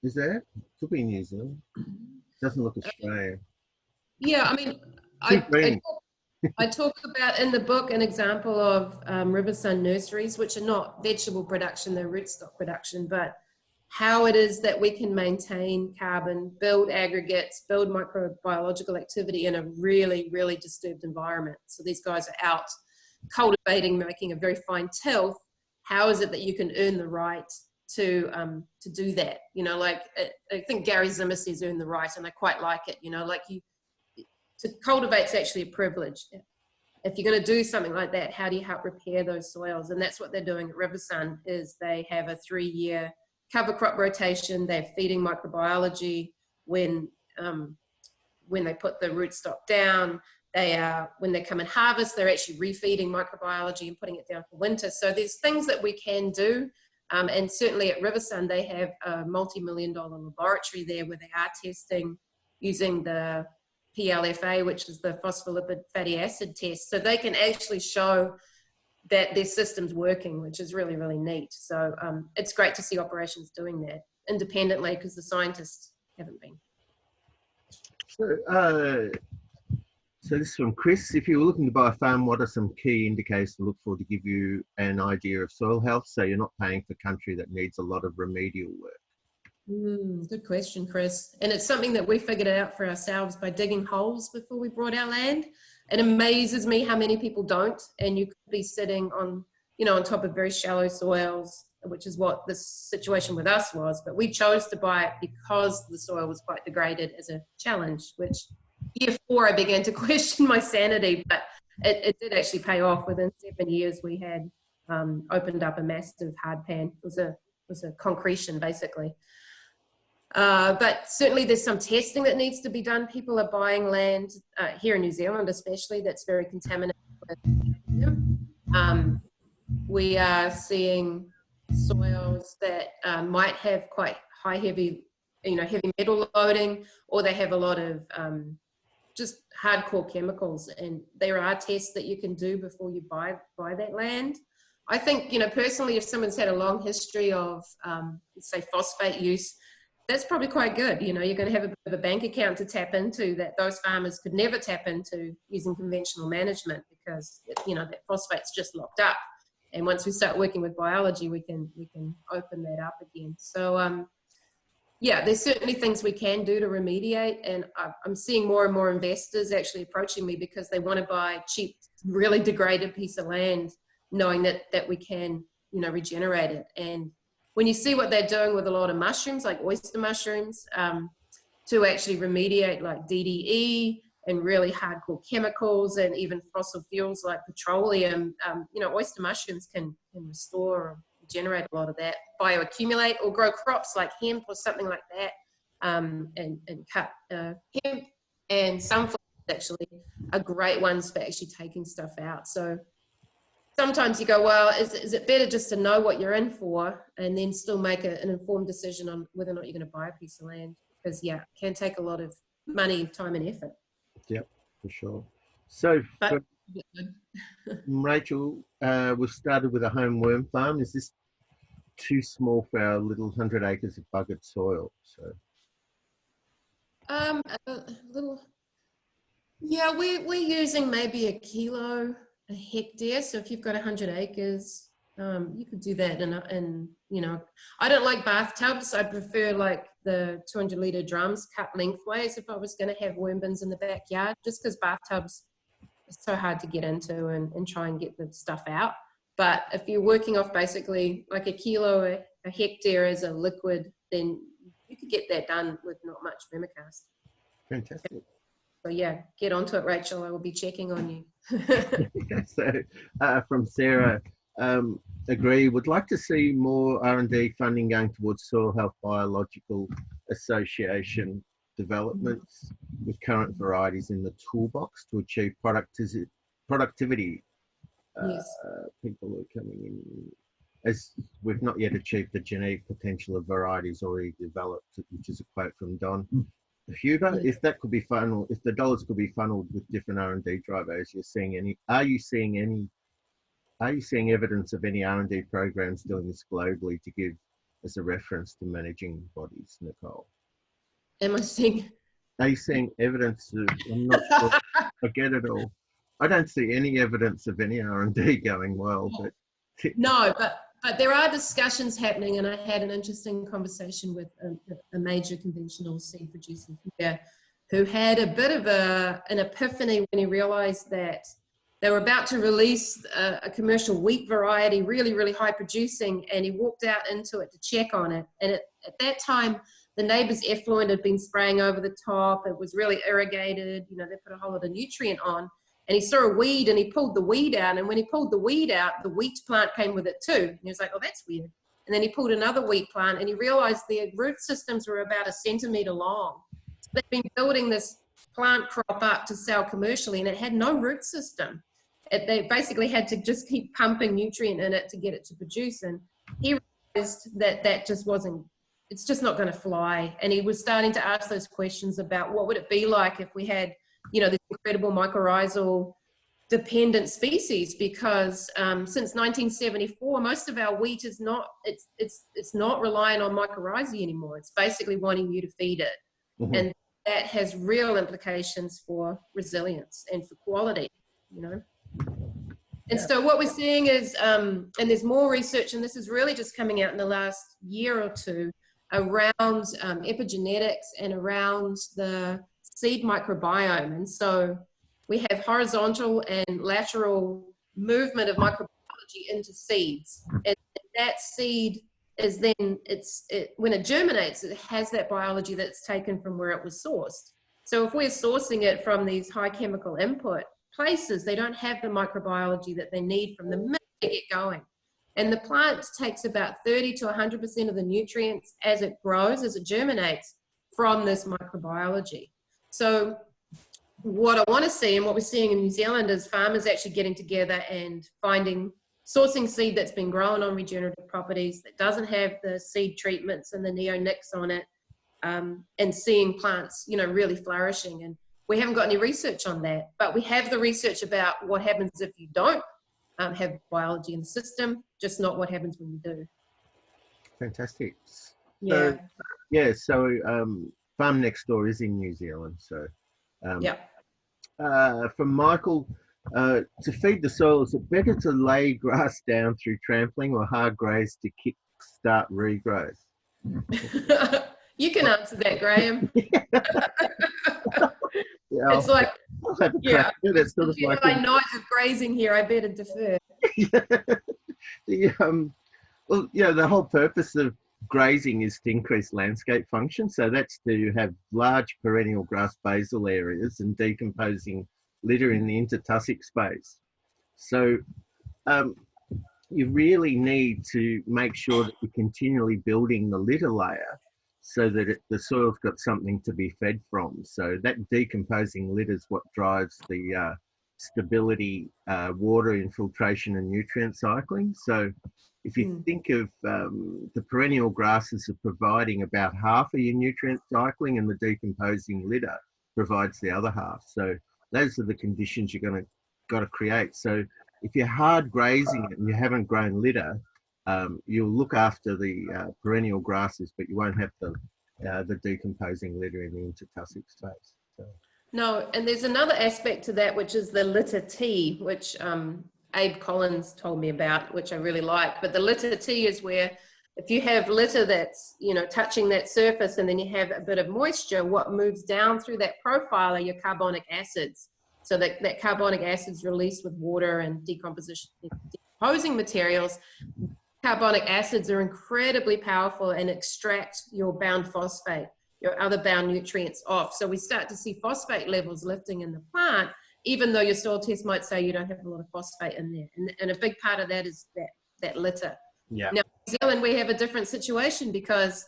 Is there? Could be New Zealand. Doesn't look Australian. Yeah, I mean, Too green. I talk about in the book an example of Riversun nurseries, which are not vegetable production, they're rootstock production, but how it is that we can maintain carbon, build aggregates, build microbiological activity in a really, really disturbed environment. So these guys are out cultivating, making a very fine tilth. How is it that you can earn the right to do that? You know, like I think Gary Zimmer says earn the right, and I quite like it. You know, like to cultivate is actually a privilege. If you're going to do something like that, how do you help repair those soils? And that's what they're doing at Riversun. Is they have a 3-year cover crop rotation. They're feeding microbiology when they put the rootstock down. They are, when they come and harvest, they're actually refeeding microbiology and putting it down for winter. So there's things that we can do. And certainly at Riversun, they have a multi-million-dollar laboratory there where they are testing using the PLFA, which is the phospholipid fatty acid test. So they can actually show that their system's working, which is really, really neat. So it's great to see operations doing that independently because the scientists haven't been. So this is from Chris. If you were looking to buy a farm, what are some key indicators to look for to give you an idea of soil health so you're not paying for country that needs a lot of remedial work? Good question, Chris. And it's something that we figured out for ourselves by digging holes before we bought our land. It amazes me how many people don't. And you could be sitting on, you know, on top of very shallow soils, which is what this situation with us was. But we chose to buy it because the soil was quite degraded as a challenge, which year 4, I began to question my sanity, but it did actually pay off. Within 7 years, we had opened up a massive hard pan. It was a concretion, basically. But certainly there's some testing that needs to be done. People are buying land here in New Zealand, especially, that's very contaminated with calcium. We are seeing soils that might have quite high, heavy metal loading, or they have a lot of just hardcore chemicals. And there are tests that you can do before you buy that land. I think, you know, personally, if someone's had a long history of, say, phosphate use, that's probably quite good. You know, you're going to have a bit of a bank account to tap into that those farmers could never tap into using conventional management because, you know, that phosphate's just locked up. And once we start working with biology, we can open that up again. So, yeah, there's certainly things we can do to remediate. And I'm seeing more and more investors actually approaching me because they want to buy cheap, really degraded piece of land, knowing that we can, you know, regenerate it. And when you see what they're doing with a lot of mushrooms, like oyster mushrooms, to actually remediate like DDE and really hardcore chemicals and even fossil fuels like petroleum, you know, oyster mushrooms can restore or generate a lot of that, bioaccumulate, or grow crops like hemp or something like that, and cut hemp and sunflowers actually are great ones for actually taking stuff out. So sometimes you go, well, is it better just to know what you're in for and then still make an informed decision on whether or not you're going to buy a piece of land? Because, yeah, it can take a lot of money, time, and effort. Yep, for sure. So, Rachel, we've started with a home worm farm. Is this too small for our little 100 acres of buggered soil? So, a little, yeah, we're using maybe 1 kilo a hectare. So if you've got 100 acres, you could do that. And you know, I don't like bathtubs. I prefer like the 200-litre drums cut lengthways if I was going to have worm bins in the backyard, just because bathtubs are so hard to get into and try and get the stuff out. But if you're working off basically like 1 kilo a hectare as a liquid, then you could get that done with not much vermicast. fantastic. So yeah, get onto it, Rachel. I will be checking on you. So, from Sarah, agree, would like to see more R&D funding going towards Soil Health Biological Association developments with current varieties in the toolbox to achieve productivity. Yes. People are coming in, as we've not yet achieved the genetic potential of varieties already developed, which is a quote from Don Huber. If that could be funneled, if the dollars could be funneled with different R&D drivers, are you seeing any Are you seeing evidence of any R&D programs doing this globally to give as a reference to managing bodies, Nicole? Am I seeing? Are you seeing evidence of, I'm not sure, I get it all. I don't see any evidence of any R&D going well, but... No, but there are discussions happening, and I had an interesting conversation with a major conventional seed producer here who had a bit of an epiphany when he realized that they were about to release a commercial wheat variety, really, really high producing, and he walked out into it to check on it. And at that time, the neighbor's effluent had been spraying over the top. It was really irrigated. You know, they put a whole lot of nutrient on. And he saw a weed and he pulled the weed out. And when he pulled the weed out, the wheat plant came with it too. And he was like, oh, that's weird. And then he pulled another wheat plant and he realized their root systems were about 1 centimeter long. So they've been building this plant crop up to sell commercially and it had no root system. They basically had to just keep pumping nutrient in it to get it to produce. And he realized that just wasn't, it's just not going to fly. And he was starting to ask those questions about what would it be like if we had, you know, this incredible mycorrhizal dependent species, because since 1974, most of our wheat is not, it's not relying on mycorrhizae anymore. It's basically wanting you to feed it. Mm-hmm. And that has real implications for resilience and for quality, you know. And so what we're seeing is, and there's more research, and this is really just coming out in the last year or two, around epigenetics and around the seed microbiome. And so we have horizontal and lateral movement of microbiology into seeds. And that seed is then, when it germinates, it has that biology that's taken from where it was sourced. So if we're sourcing it from these high chemical input places, they don't have the microbiology that they need from the minute they get going. And the plant takes about 30 to 100% of the nutrients as it grows, as it germinates, from this microbiology. So what I want to see, and what we're seeing in New Zealand, is farmers actually getting together and sourcing seed that's been grown on regenerative properties, that doesn't have the seed treatments and the neonics on it, and seeing plants, you know, really flourishing. And we haven't got any research on that, but we have the research about what happens if you don't have biology in the system, just not what happens when you do. Fantastic. Yeah. So, yeah, so Farm Next Door is in New Zealand. So yeah. From Michael, to feed the soil, is it better to lay grass down through trampling or hard graze to kick start regrowth? You can answer that, Graham. Yeah, it's like, yeah, it's sort of like a night of grazing here. I better defer. Well, you know, the whole purpose of grazing is to increase landscape function. So that's to have large perennial grass basal areas and decomposing litter in the intertussock space. So you really need to make sure that you're continually building the litter layer so that the soil's got something to be fed from. So that decomposing litter is what drives the stability, water infiltration and nutrient cycling. So if you think of the perennial grasses are providing about half of your nutrient cycling, and the decomposing litter provides the other half. So those are the conditions you're got to create. So if you're hard grazing it and you haven't grown litter, you'll look after the perennial grasses, but you won't have the decomposing litter in the intertussock space. So. No, and there's another aspect to that, which is the litter tea, which Abe Collins told me about, which I really like. But the litter tea is where if you have litter that's, you know, touching that surface and then you have a bit of moisture, what moves down through that profile are your carbonic acids. So that carbonic acid's released with water and decomposing materials. Carbonic acids are incredibly powerful and extract your bound phosphate, your other bound nutrients off. So we start to see phosphate levels lifting in the plant, even though your soil test might say you don't have a lot of phosphate in there. And a big part of that is that litter. Yeah. Now, in New Zealand, we have a different situation because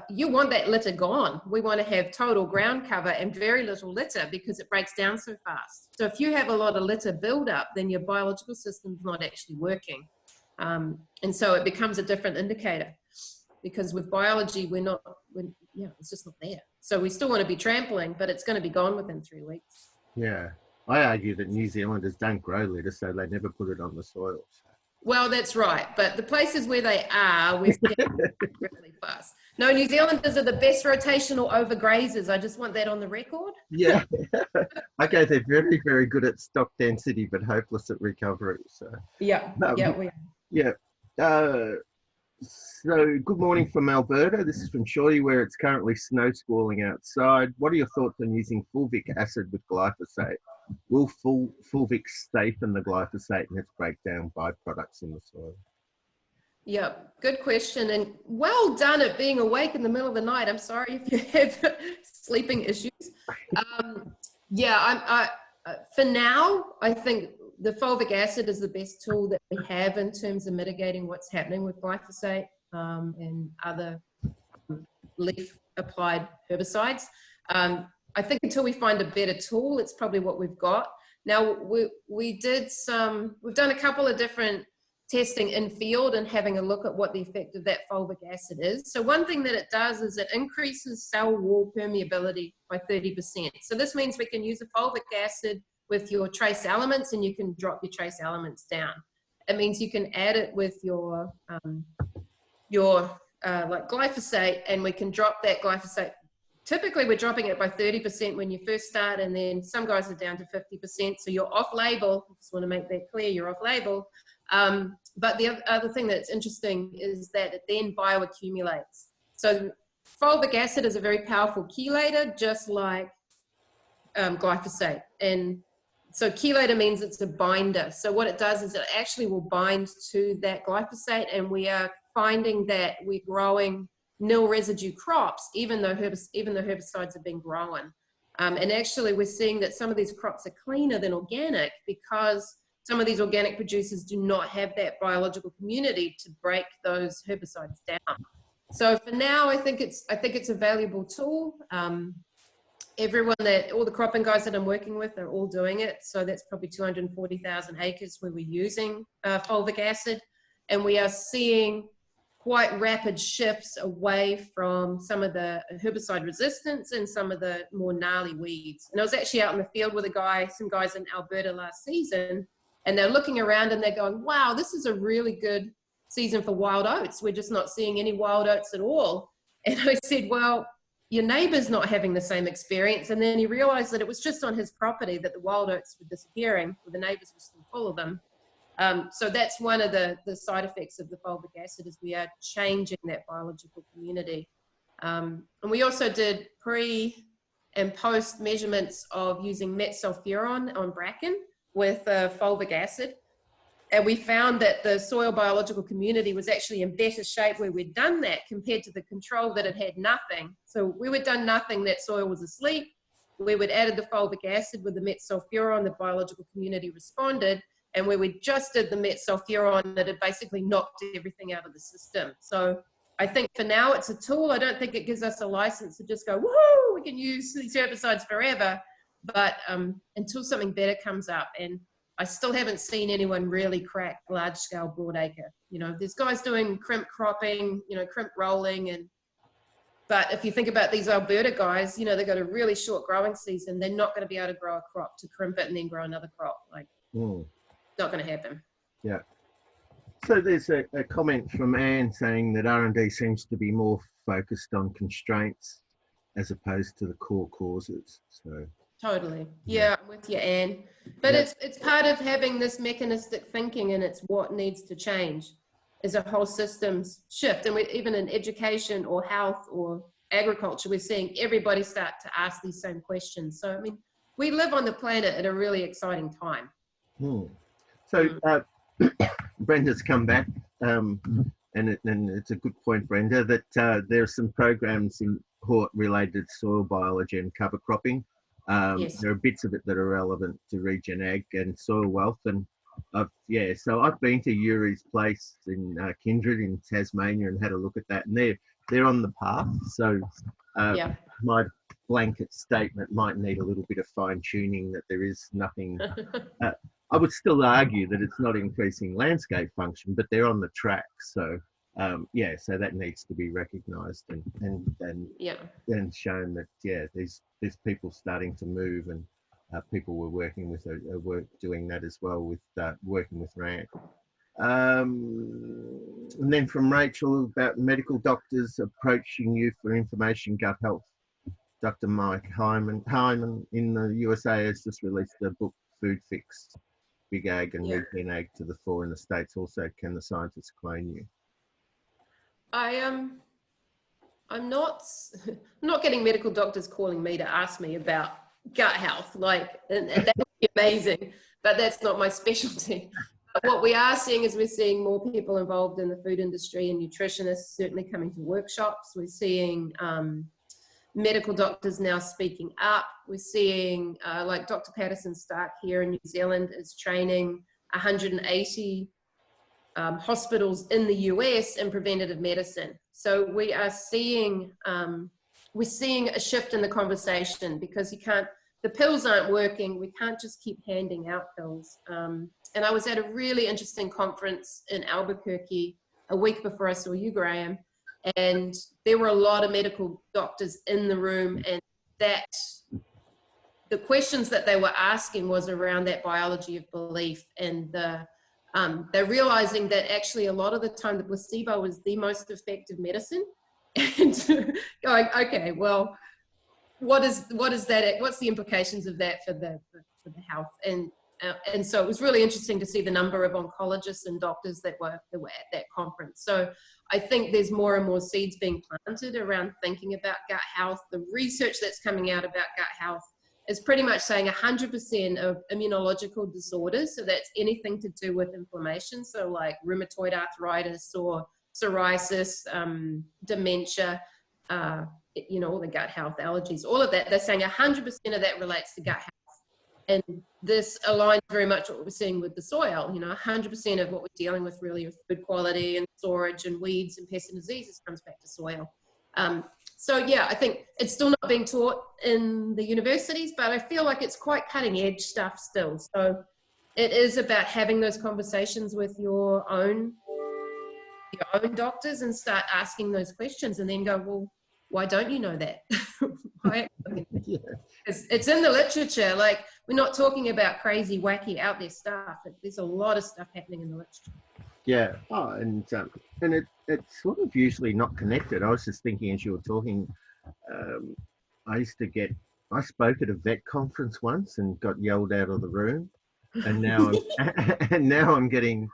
you want that litter gone. We want to have total ground cover and very little litter because it breaks down so fast. So if you have a lot of litter buildup, then your biological system's not actually working. And so it becomes a different indicator, because with biology, it's just not there. So we still want to be trampling, but it's going to be gone within 3 weeks. Yeah. I argue that New Zealanders don't grow lettuce, so they never put it on the soil. Well, that's right. But the places where they are, we're seeing really fast. No, New Zealanders are the best rotational overgrazers. I just want that on the record. Yeah. Okay, they're very, very good at stock density, but hopeless at recovery. So Yeah, we are. yeah. So good morning from Alberta. This is from Shorty, where it's currently snow squalling outside. What are your thoughts on using fulvic acid with glyphosate? Will fulvic safen the glyphosate and its breakdown byproducts in the soil? Yeah, good question. And well done at being awake in the middle of the night. I'm sorry if you have sleeping issues. For now, I think the fulvic acid is the best tool that we have in terms of mitigating what's happening with glyphosate and other leaf applied herbicides. I think until we find a better tool, it's probably what we've got. Now, we've done a couple of different testing in field and having a look at what the effect of that fulvic acid is. So one thing that it does is it increases cell wall permeability by 30%. So this means we can use a fulvic acid with your trace elements and you can drop your trace elements down. It means you can add it with your like glyphosate, and we can drop that glyphosate. Typically we're dropping it by 30% when you first start, and then some guys are down to 50%. So you're off label. I just want to make that clear, you're off label. But the other thing that's interesting is that it then bioaccumulates. So fulvic acid is a very powerful chelator, just like glyphosate. And so chelator means it's a binder. So what it does is it actually will bind to that glyphosate, and we are finding that we're growing nil residue crops, even though herbicides have been grown. And actually we're seeing that some of these crops are cleaner than organic because some of these organic producers do not have that biological community to break those herbicides down. So for now, I think it's a valuable tool. All the cropping guys that I'm working with are all doing it. So that's probably 240,000 acres where we're using fulvic acid. And we are seeing quite rapid shifts away from some of the herbicide resistance and some of the more gnarly weeds. And I was actually out in the field with some guys in Alberta last season, and they're looking around and they're going, wow, this is a really good season for wild oats. We're just not seeing any wild oats at all. And I said, well, your neighbor's not having the same experience. And then he realized that it was just on his property that the wild oats were disappearing, but the neighbors were still full of them. So that's one of the side effects of the fulvic acid, is we are changing that biological community. And we also did pre and post measurements of using metsulfuron on bracken with fulvic acid. And we found that the soil biological community was actually in better shape where we'd done that compared to the control that had nothing. So we would done nothing, that soil was asleep. We would added the fulvic acid with the metsulfuron, the biological community responded. And where we just did the metsulfuron, it had basically knocked everything out of the system. So I think for now it's a tool. I don't think it gives us a license to just go, woohoo, we can use these herbicides forever. But until something better comes up, and I still haven't seen anyone really crack large-scale broadacre. You know, there's guys doing crimp cropping, you know, crimp rolling, but if you think about these Alberta guys, you know, they've got a really short growing season. They're not going to be able to grow a crop to crimp it and then grow another crop. Like, not going to happen. Yeah. So there's a comment from Anne saying that R&D seems to be more focused on constraints as opposed to the core causes. So totally, yeah, I'm with you, Anne. But it's part of having this mechanistic thinking, and it's what needs to change is a whole systems shift. And even in education or health or agriculture, we're seeing everybody start to ask these same questions. So I mean, we live on the planet at a really exciting time. So Brenda's come back, and it's a good point, Brenda, that there are some programs in Hort related to soil biology and cover cropping. Yes. There are bits of it that are relevant to regen ag and soil wealth. And so I've been to Yuri's place in Kindred in Tasmania and had a look at that, and they're on the path. So my blanket statement might need a little bit of fine tuning, that there is nothing. I would still argue that it's not increasing landscape function, but they're on the track. So so that needs to be recognised and shown that there's people starting to move, and people we're working with are doing that as well with working with RAN. And then from Rachel about medical doctors approaching you for information, gut health. Dr. Mike Hyman in the USA has just released a book, Food Fix, Big Ag and Weekend Ag to the fore in the States. Also, Can the Scientists Clone You? I'm not getting medical doctors calling me to ask me about gut health, like, and that would be amazing, but that's not my specialty. But what we are seeing is we're seeing more people involved in the food industry and nutritionists certainly coming to workshops. We're seeing medical doctors now speaking up. We're seeing like Dr. Patterson Stark here in New Zealand is training 180 hospitals in the US in preventative medicine. So we are seeing, we're seeing a shift in the conversation because the pills aren't working. We can't just keep handing out pills. And I was at a really interesting conference in Albuquerque a week before I saw you, Graham, and there were a lot of medical doctors in the room, and that the questions that they were asking was around that biology of belief, and they're realizing that actually a lot of the time the placebo is the most effective medicine, and going, okay, well, what is that? What's the implications of that for the health? And so it was really interesting to see the number of oncologists and doctors that were at that conference. So I think there's more and more seeds being planted around thinking about gut health. The research that's coming out about gut health is pretty much saying 100% of immunological disorders, so that's anything to do with inflammation, so like rheumatoid arthritis or psoriasis, dementia, you know, all the gut health, allergies, all of that, they're saying 100% of that relates to gut health. And this aligns very much what we're seeing with the soil. You know, 100% of what we're dealing with really with food quality and storage and weeds and pests and diseases comes back to soil. So yeah, I think it's still not being taught in the universities, but I feel like it's quite cutting edge stuff still. So it is about having those conversations with your own doctors and start asking those questions and then go, well, why don't you know that? Why? Yeah. It's in the literature. Like, we're not talking about crazy, wacky, out there stuff. There's a lot of stuff happening in the literature. Yeah. Oh, and it's sort of usually not connected. I was just thinking as you were talking, I spoke at a vet conference once and got yelled out of the room, and now I'm getting,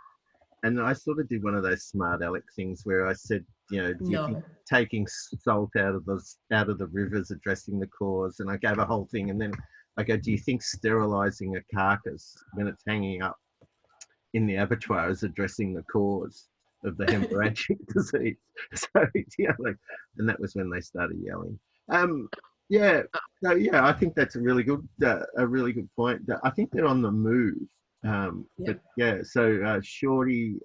and I sort of did one of those smart aleck things where I said, you know, do you think taking salt out of the rivers addressing the cause? And I gave a whole thing, and then I go, do you think sterilizing a carcass when it's hanging up in the abattoir is addressing the cause of the hemorrhagic disease? So, you know, like, and that was when they started yelling. Yeah, so yeah, I think that's a really good point. I think they're on the move. But yeah, so Shorty,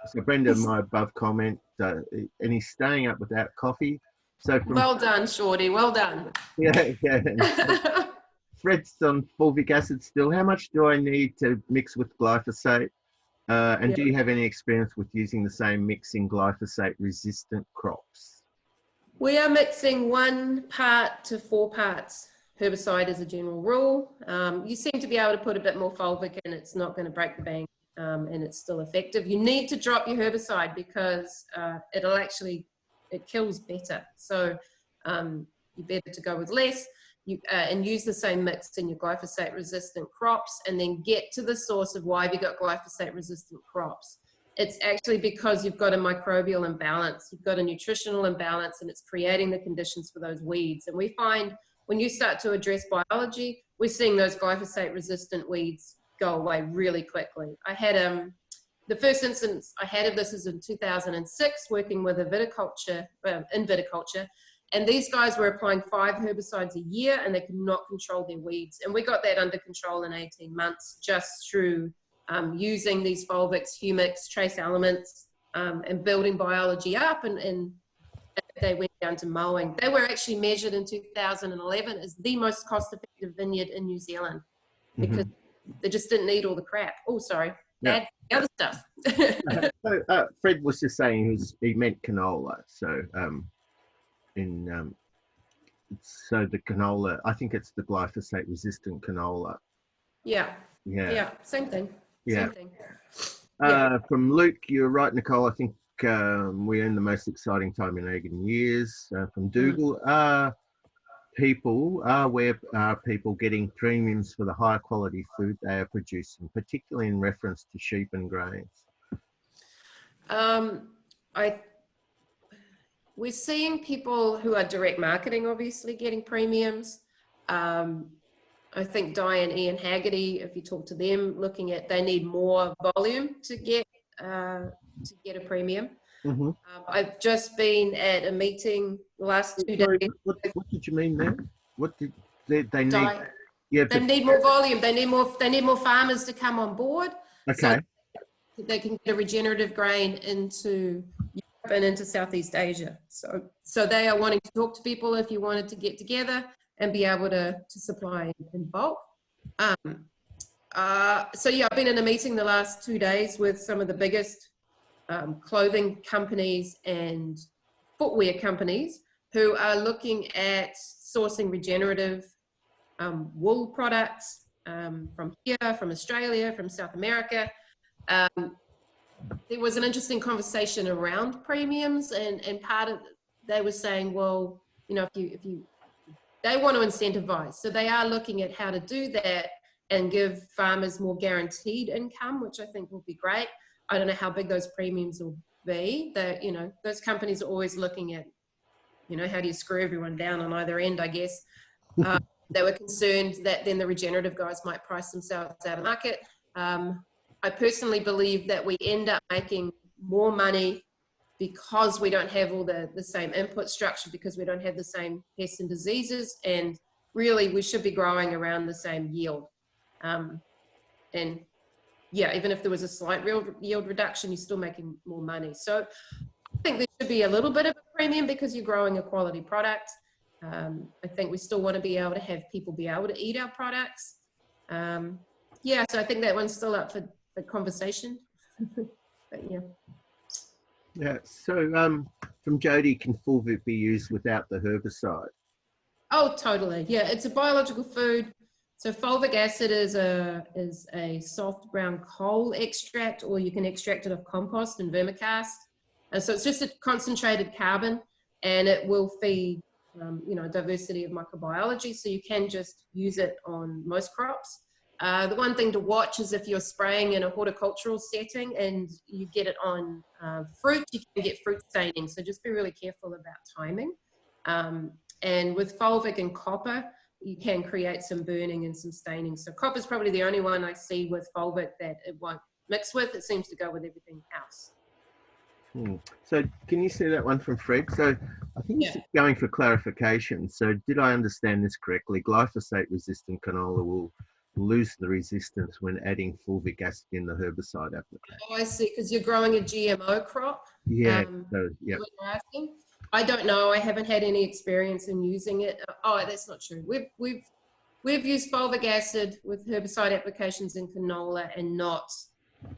so Brenda, my above comment, and he's staying up without coffee. So well done, Shorty. Well done. Yeah. Fred's on fulvic acid still. How much do I need to mix with glyphosate? And do you have any experience with using the same mix in glyphosate-resistant crops? We are mixing 1 part to 4 parts herbicide as a general rule. You seem to be able to put a bit more fulvic and it's not going to break the bank, and it's still effective. You need to drop your herbicide because it kills better. So you're better to go with less and use the same mix in your glyphosate resistant crops, and then get to the source of why have you got glyphosate resistant crops. It's actually because you've got a microbial imbalance, you've got a nutritional imbalance, and it's creating the conditions for those weeds. And we find when you start to address biology, we're seeing those glyphosate resistant weeds go away really quickly. I had the first instance I had of this is in 2006, working with in viticulture, and these guys were applying 5 herbicides a year and they could not control their weeds. And we got that under control in 18 months just through using these fulvics, humics, trace elements, and building biology up, and they went down to mowing. They were actually measured in 2011 as the most cost-effective vineyard in New Zealand because they just didn't need all the crap. Oh, sorry, bad other stuff. So, Fred was just saying he meant canola. So So the canola, I think it's the glyphosate resistant canola. Yeah. Yeah. Yeah. Same thing. Yeah. Same thing. Yeah. From Luke, you're right, Nicole. I think we're in the most exciting time in ag in years. From Dougal, where are people getting premiums for the high quality food they are producing, particularly in reference to sheep and grains? We're seeing people who are direct marketing, obviously, getting premiums. I think Di and Ian Haggerty, if you talk to them, looking at they need more volume to get a premium. Mm-hmm. I've just been at a meeting the last 2 Sorry, days. what did you mean there? What did they need? Di, Yeah, they need more volume. They need more farmers to come on board. okay. So they can get a regenerative grain into Europe and into Southeast Asia. So they are wanting to talk to people if you wanted to get together and be able to supply in bulk. So yeah, I've been in a meeting the last 2 days with some of the biggest clothing companies and footwear companies who are looking at sourcing regenerative wool products from here, from Australia, from South America. There was an interesting conversation around premiums, and part of they were saying, well, you know, if you they want to incentivize, so they are looking at how to do that and give farmers more guaranteed income, which I think will be great. I don't know how big those premiums will be. That, you know, those companies are always looking at, you know, how do you screw everyone down on either end, I guess. They were concerned that then the regenerative guys might price themselves out of market. I personally believe that we end up making more money because we don't have all the same input structure, because we don't have the same pests and diseases, and really we should be growing around the same yield. And yeah, even if there was a slight real yield reduction, you're still making more money. So I think there should be a little bit of a premium because you're growing a quality product. I think we still want to be able to have people be able to eat our products. Yeah, so I think that one's still up for conversation. But yeah. Yeah. So from Jody, can fulvic be used without the herbicide? Oh, totally. Yeah, it's a biological food. So fulvic acid is a soft brown coal extract, or you can extract it off compost and vermicast. And so it's just a concentrated carbon, and it will feed you know, diversity of microbiology. So you can just use it on most crops. The one thing to watch is if you're spraying in a horticultural setting and you get it on fruit, you can get fruit staining. So just be really careful about timing. And with fulvic and copper, you can create some burning and some staining. So copper is probably the only one I see with fulvic that it won't mix with. It seems to go with everything else. So can you see that one from Fred? So I think he's going for clarification. So did I understand this correctly? Glyphosate resistant canola will lose the resistance when adding fulvic acid in the herbicide application. Oh, I see, because you're growing a GMO crop. Yeah. So yeah. What you're asking? I don't know. I haven't had any experience in using it. Oh, that's not true. We've used fulvic acid with herbicide applications in canola and not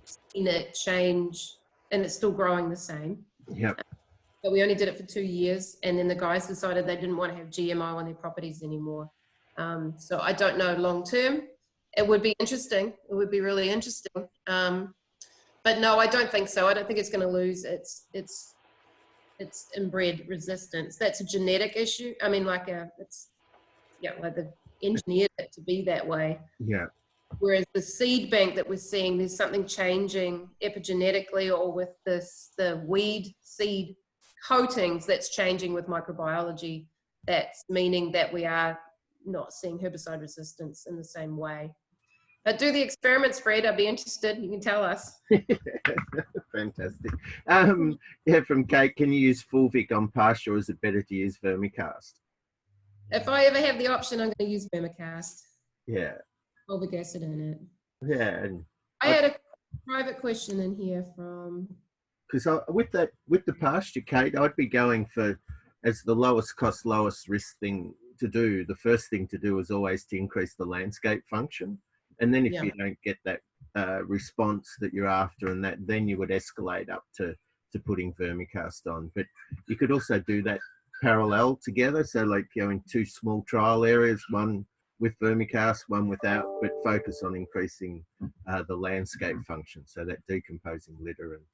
seen it change, and it's still growing the same. Yeah. But we only did it for 2 years, and then the guys decided they didn't want to have GMO on their properties anymore. So I don't know long term. It would be interesting. It would be really interesting. But no, I don't think so. I don't think it's going to lose its inbred resistance. That's a genetic issue. I mean, like they've engineered it to be that way. Yeah. Whereas the seed bank that we're seeing, there's something changing epigenetically, or with the weed seed coatings that's changing with microbiology. That's meaning that we are not seeing herbicide resistance in the same way. But do the experiments, Fred. I'd be interested. You can tell us. Fantastic. Yeah, from Kate, can you use fulvic on pasture, or is it better to use vermicast? If I ever have the option, I'm going to use vermicast. Yeah. Fulvic acid in it. Yeah. And I had a private question in here from... Because with the pasture, Kate, I'd be going for, as the lowest cost, lowest risk thing to do, the first thing to do is always to increase the landscape function. And then if you don't get that response that you're after, and then you would escalate up to putting vermicast on. But you could also do that parallel together. So like in 2 small trial areas, one with vermicast, one without, but focus on increasing the landscape function. So that decomposing litter and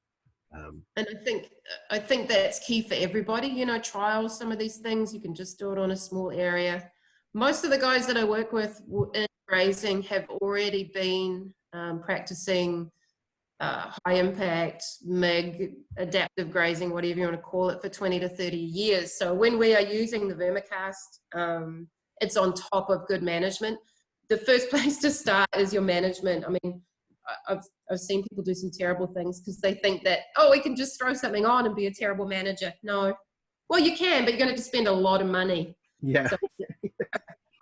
I think that's key for everybody. You know, trial some of these things. You can just do it on a small area. Most of the guys that I work with in grazing have already been practicing high impact, MIG, adaptive grazing, whatever you want to call it, for 20 to 30 years. So when we are using the vermicast, it's on top of good management. The first place to start is your management. I mean, I've seen people do some terrible things because they think that, oh, we can just throw something on and be a terrible manager. No. Well, you can, but you're going to spend a lot of money. Yeah. So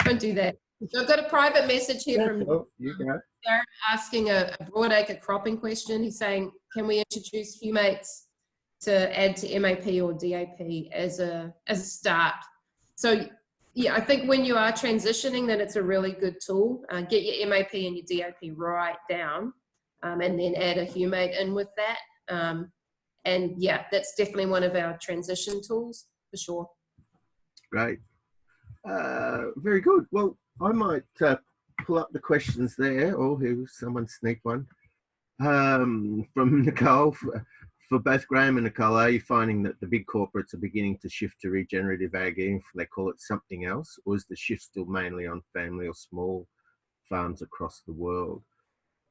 don't do that. So I've got a private message here from Darren asking a broadacre cropping question. He's saying, can we introduce humates to add to MAP or DAP as a start? So yeah, I think when you are transitioning, then it's a really good tool. Get your MAP and your DAP right down, and then add a humate in with that. And yeah, that's definitely one of our transition tools for sure. Great. Very good. Well, I might pull up the questions there, or someone sneak one from Nicole. For both Graham and Nicole, are you finding that the big corporates are beginning to shift to regenerative ag, if they call it something else, or is the shift still mainly on family or small farms across the world?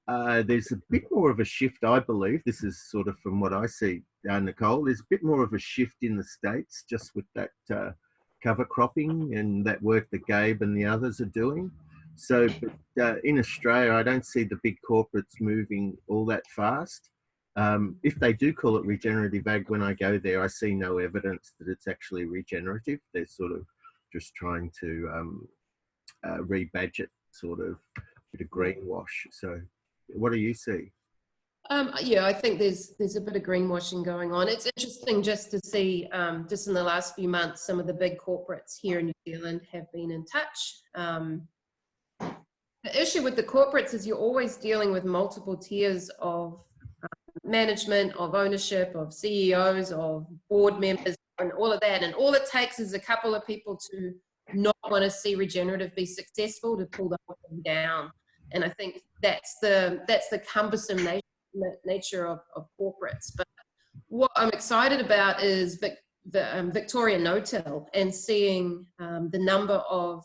There's a bit more of a shift, I believe. This is sort of from what I see, Nicole. There's a bit more of a shift in the States just with that cover cropping and that work that Gabe and the others are doing. So but, in Australia, I don't see the big corporates moving all that fast. If they do call it regenerative ag, when I go there, I see no evidence that it's actually regenerative. They're sort of just trying to rebadge it, sort of a bit of greenwash. So what do you see? Yeah, I think there's a bit of greenwashing going on. It's interesting just to see, just in the last few months, some of the big corporates here in New Zealand have been in touch. The issue with the corporates is you're always dealing with multiple tiers of management, of ownership, of CEOs, of board members, and all of that. And all it takes is a couple of people to not want to see regenerative be successful to pull the whole thing down. And I think that's the cumbersome nature of corporates. But what I'm excited about is the Victoria No-Till and seeing the number of,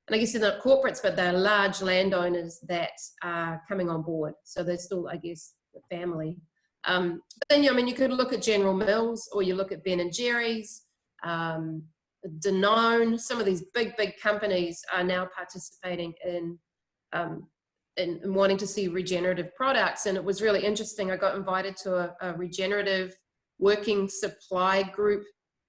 and I guess they're not corporates, but they're large landowners that are coming on board. So they're still, I guess, the family. But then, I mean, you could look at General Mills, or you look at Ben and Jerry's, Danone. Some of these big companies are now participating in wanting to see regenerative products. And it was really interesting. I got invited to a regenerative working supply group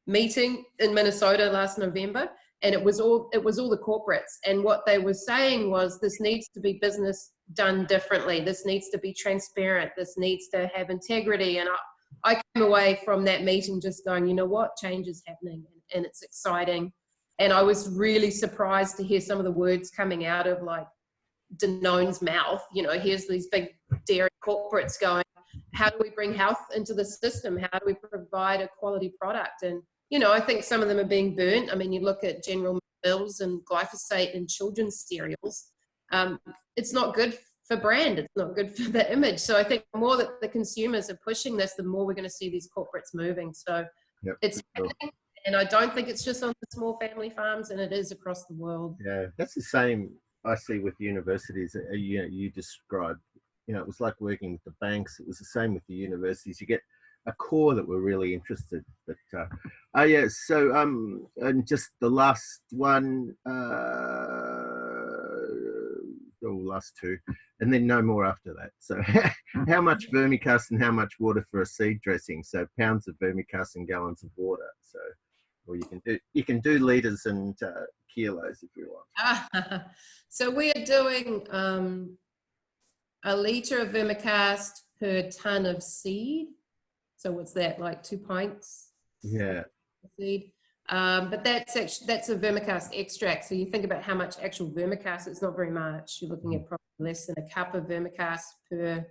meeting in Minnesota last November, and it was all the corporates. And what they were saying was, this needs to be business done differently. This needs to be transparent. This needs to have integrity. And I came away from that meeting just going, you know what, change is happening, and it's exciting. And I was really surprised to hear some of the words coming out of like Danone's mouth. You know, here's these big dairy corporates going, how do we bring health into the system? How do we provide a quality product? And, you know, I think some of them are being burnt. I mean, you look at General Mills and glyphosate in children's cereals. It's not good for brand. It's not good for the image. So I think the more that the consumers are pushing this, the more we're going to see these corporates moving. So yep, it's happening. And I don't think it's just on the small family farms, and it is across the world. Yeah, that's the same I see with universities. You described, you know, it was like working with the banks. It was the same with the universities. You get a core that were really interested. But yeah, so and just the last one, last two, and then no more after that. So how much vermicast and how much water for a seed dressing? So pounds of vermicast and gallons of water. So, or you can do liters and kilos if you want. So we are doing a litre of vermicast per tonne of seed. So what's that, like 2 pints? Yeah. Of seed. But that's a vermicast extract. So you think about how much actual vermicast, it's not very much. You're looking at probably less than a cup of vermicast per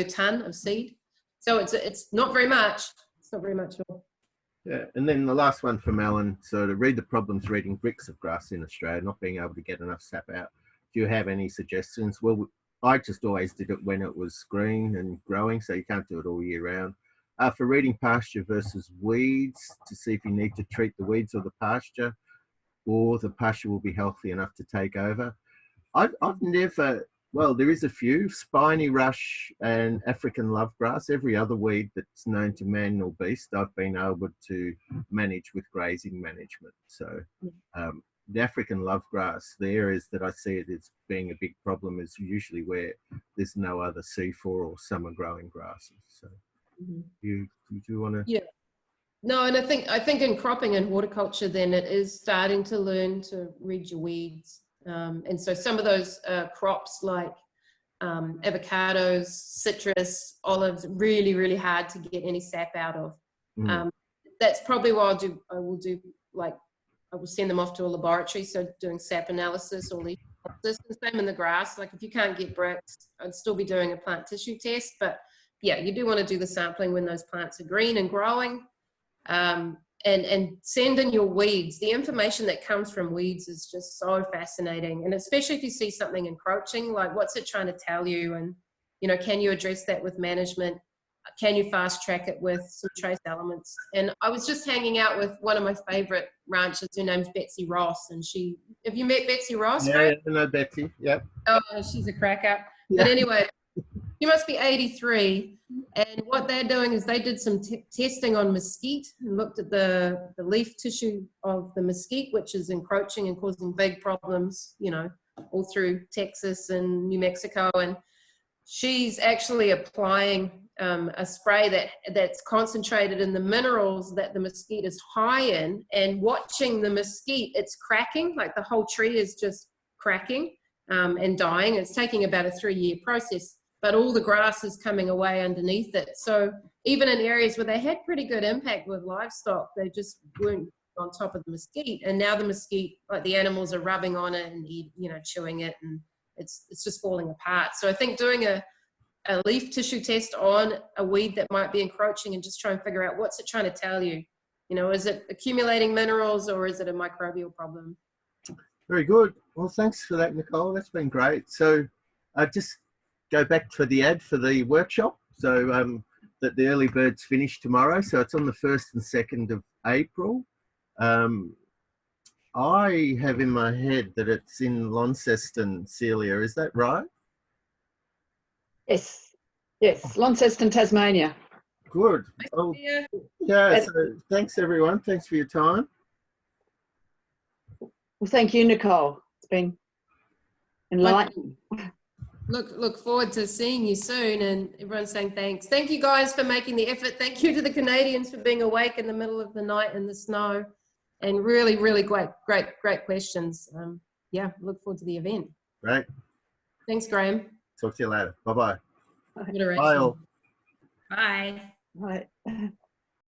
tonne of seed. So it's not very much. It's not very much at all. Yeah, and then the last one from Alan. So to read the problems reading bricks of grass in Australia, not being able to get enough sap out. Do you have any suggestions? Well, I just always did it when it was green and growing, so you can't do it all year round. For reading pasture versus weeds, to see if you need to treat the weeds or the pasture will be healthy enough to take over. I've never, well, there is a few, spiny rush and African lovegrass. Every other weed that's known to man or beast, I've been able to manage with grazing management. So the African lovegrass, the areas that I see it as being a big problem is usually where there's no other C4 or summer growing grasses. So you do want to? Yeah. No, and I think in cropping and horticulture, then it is starting to learn to read your weeds. And so some of those crops like avocados, citrus, olives, really, really hard to get any sap out of. That's probably what I will do, like I will send them off to a laboratory, so doing sap analysis or leaf analysis. The same in the grass, like if you can't get bricks, I'd still be doing a plant tissue test. But yeah, you do want to do the sampling when those plants are green and growing. And send in your weeds. The information that comes from weeds is just so fascinating, and especially if you see something encroaching, like what's it trying to tell you, and can you address that with management? Can you fast track it with some trace elements? And I was just hanging out with one of my favorite ranchers, her name's Betsy Ross, and have you met Betsy Ross? Yeah, Right? I know Betsy. Yep. Oh, she's a cracker. Yeah. But anyway, she must be 83. And what they're doing is they did some testing on mesquite and looked at the leaf tissue of the mesquite, which is encroaching and causing big problems, all through Texas and New Mexico. And she's actually applying a spray that's concentrated in the minerals that the mesquite is high in, and watching the mesquite, it's cracking, like the whole tree is just cracking and dying. It's taking about a 3-year process, but all the grass is coming away underneath it. So even in areas where they had pretty good impact with livestock, they just weren't on top of the mesquite. And now the mesquite, like the animals are rubbing on it and chewing it, and it's just falling apart. So I think doing a leaf tissue test on a weed that might be encroaching and just try and figure out what's it trying to tell you. Is it accumulating minerals or is it a microbial problem? Very good. Well, thanks for that, Nicole. That's been great. So just go back to the ad for the workshop. So that the early birds finish tomorrow. So it's on the 1st and 2nd of April. I have in my head that it's in Launceston, Celia. Is that right? Yes, Launceston, Tasmania. Good. Oh, yeah, so thanks everyone. Thanks for your time. Well, thank you, Nicole. It's been enlightening. Look forward to seeing you soon, and everyone's saying thanks. Thank you guys for making the effort. Thank you to the Canadians for being awake in the middle of the night in the snow, and really, really great questions. Yeah, look forward to the event. Great. Thanks, Graham. Talk to you later. Bye-bye. Bye all. Bye. Right.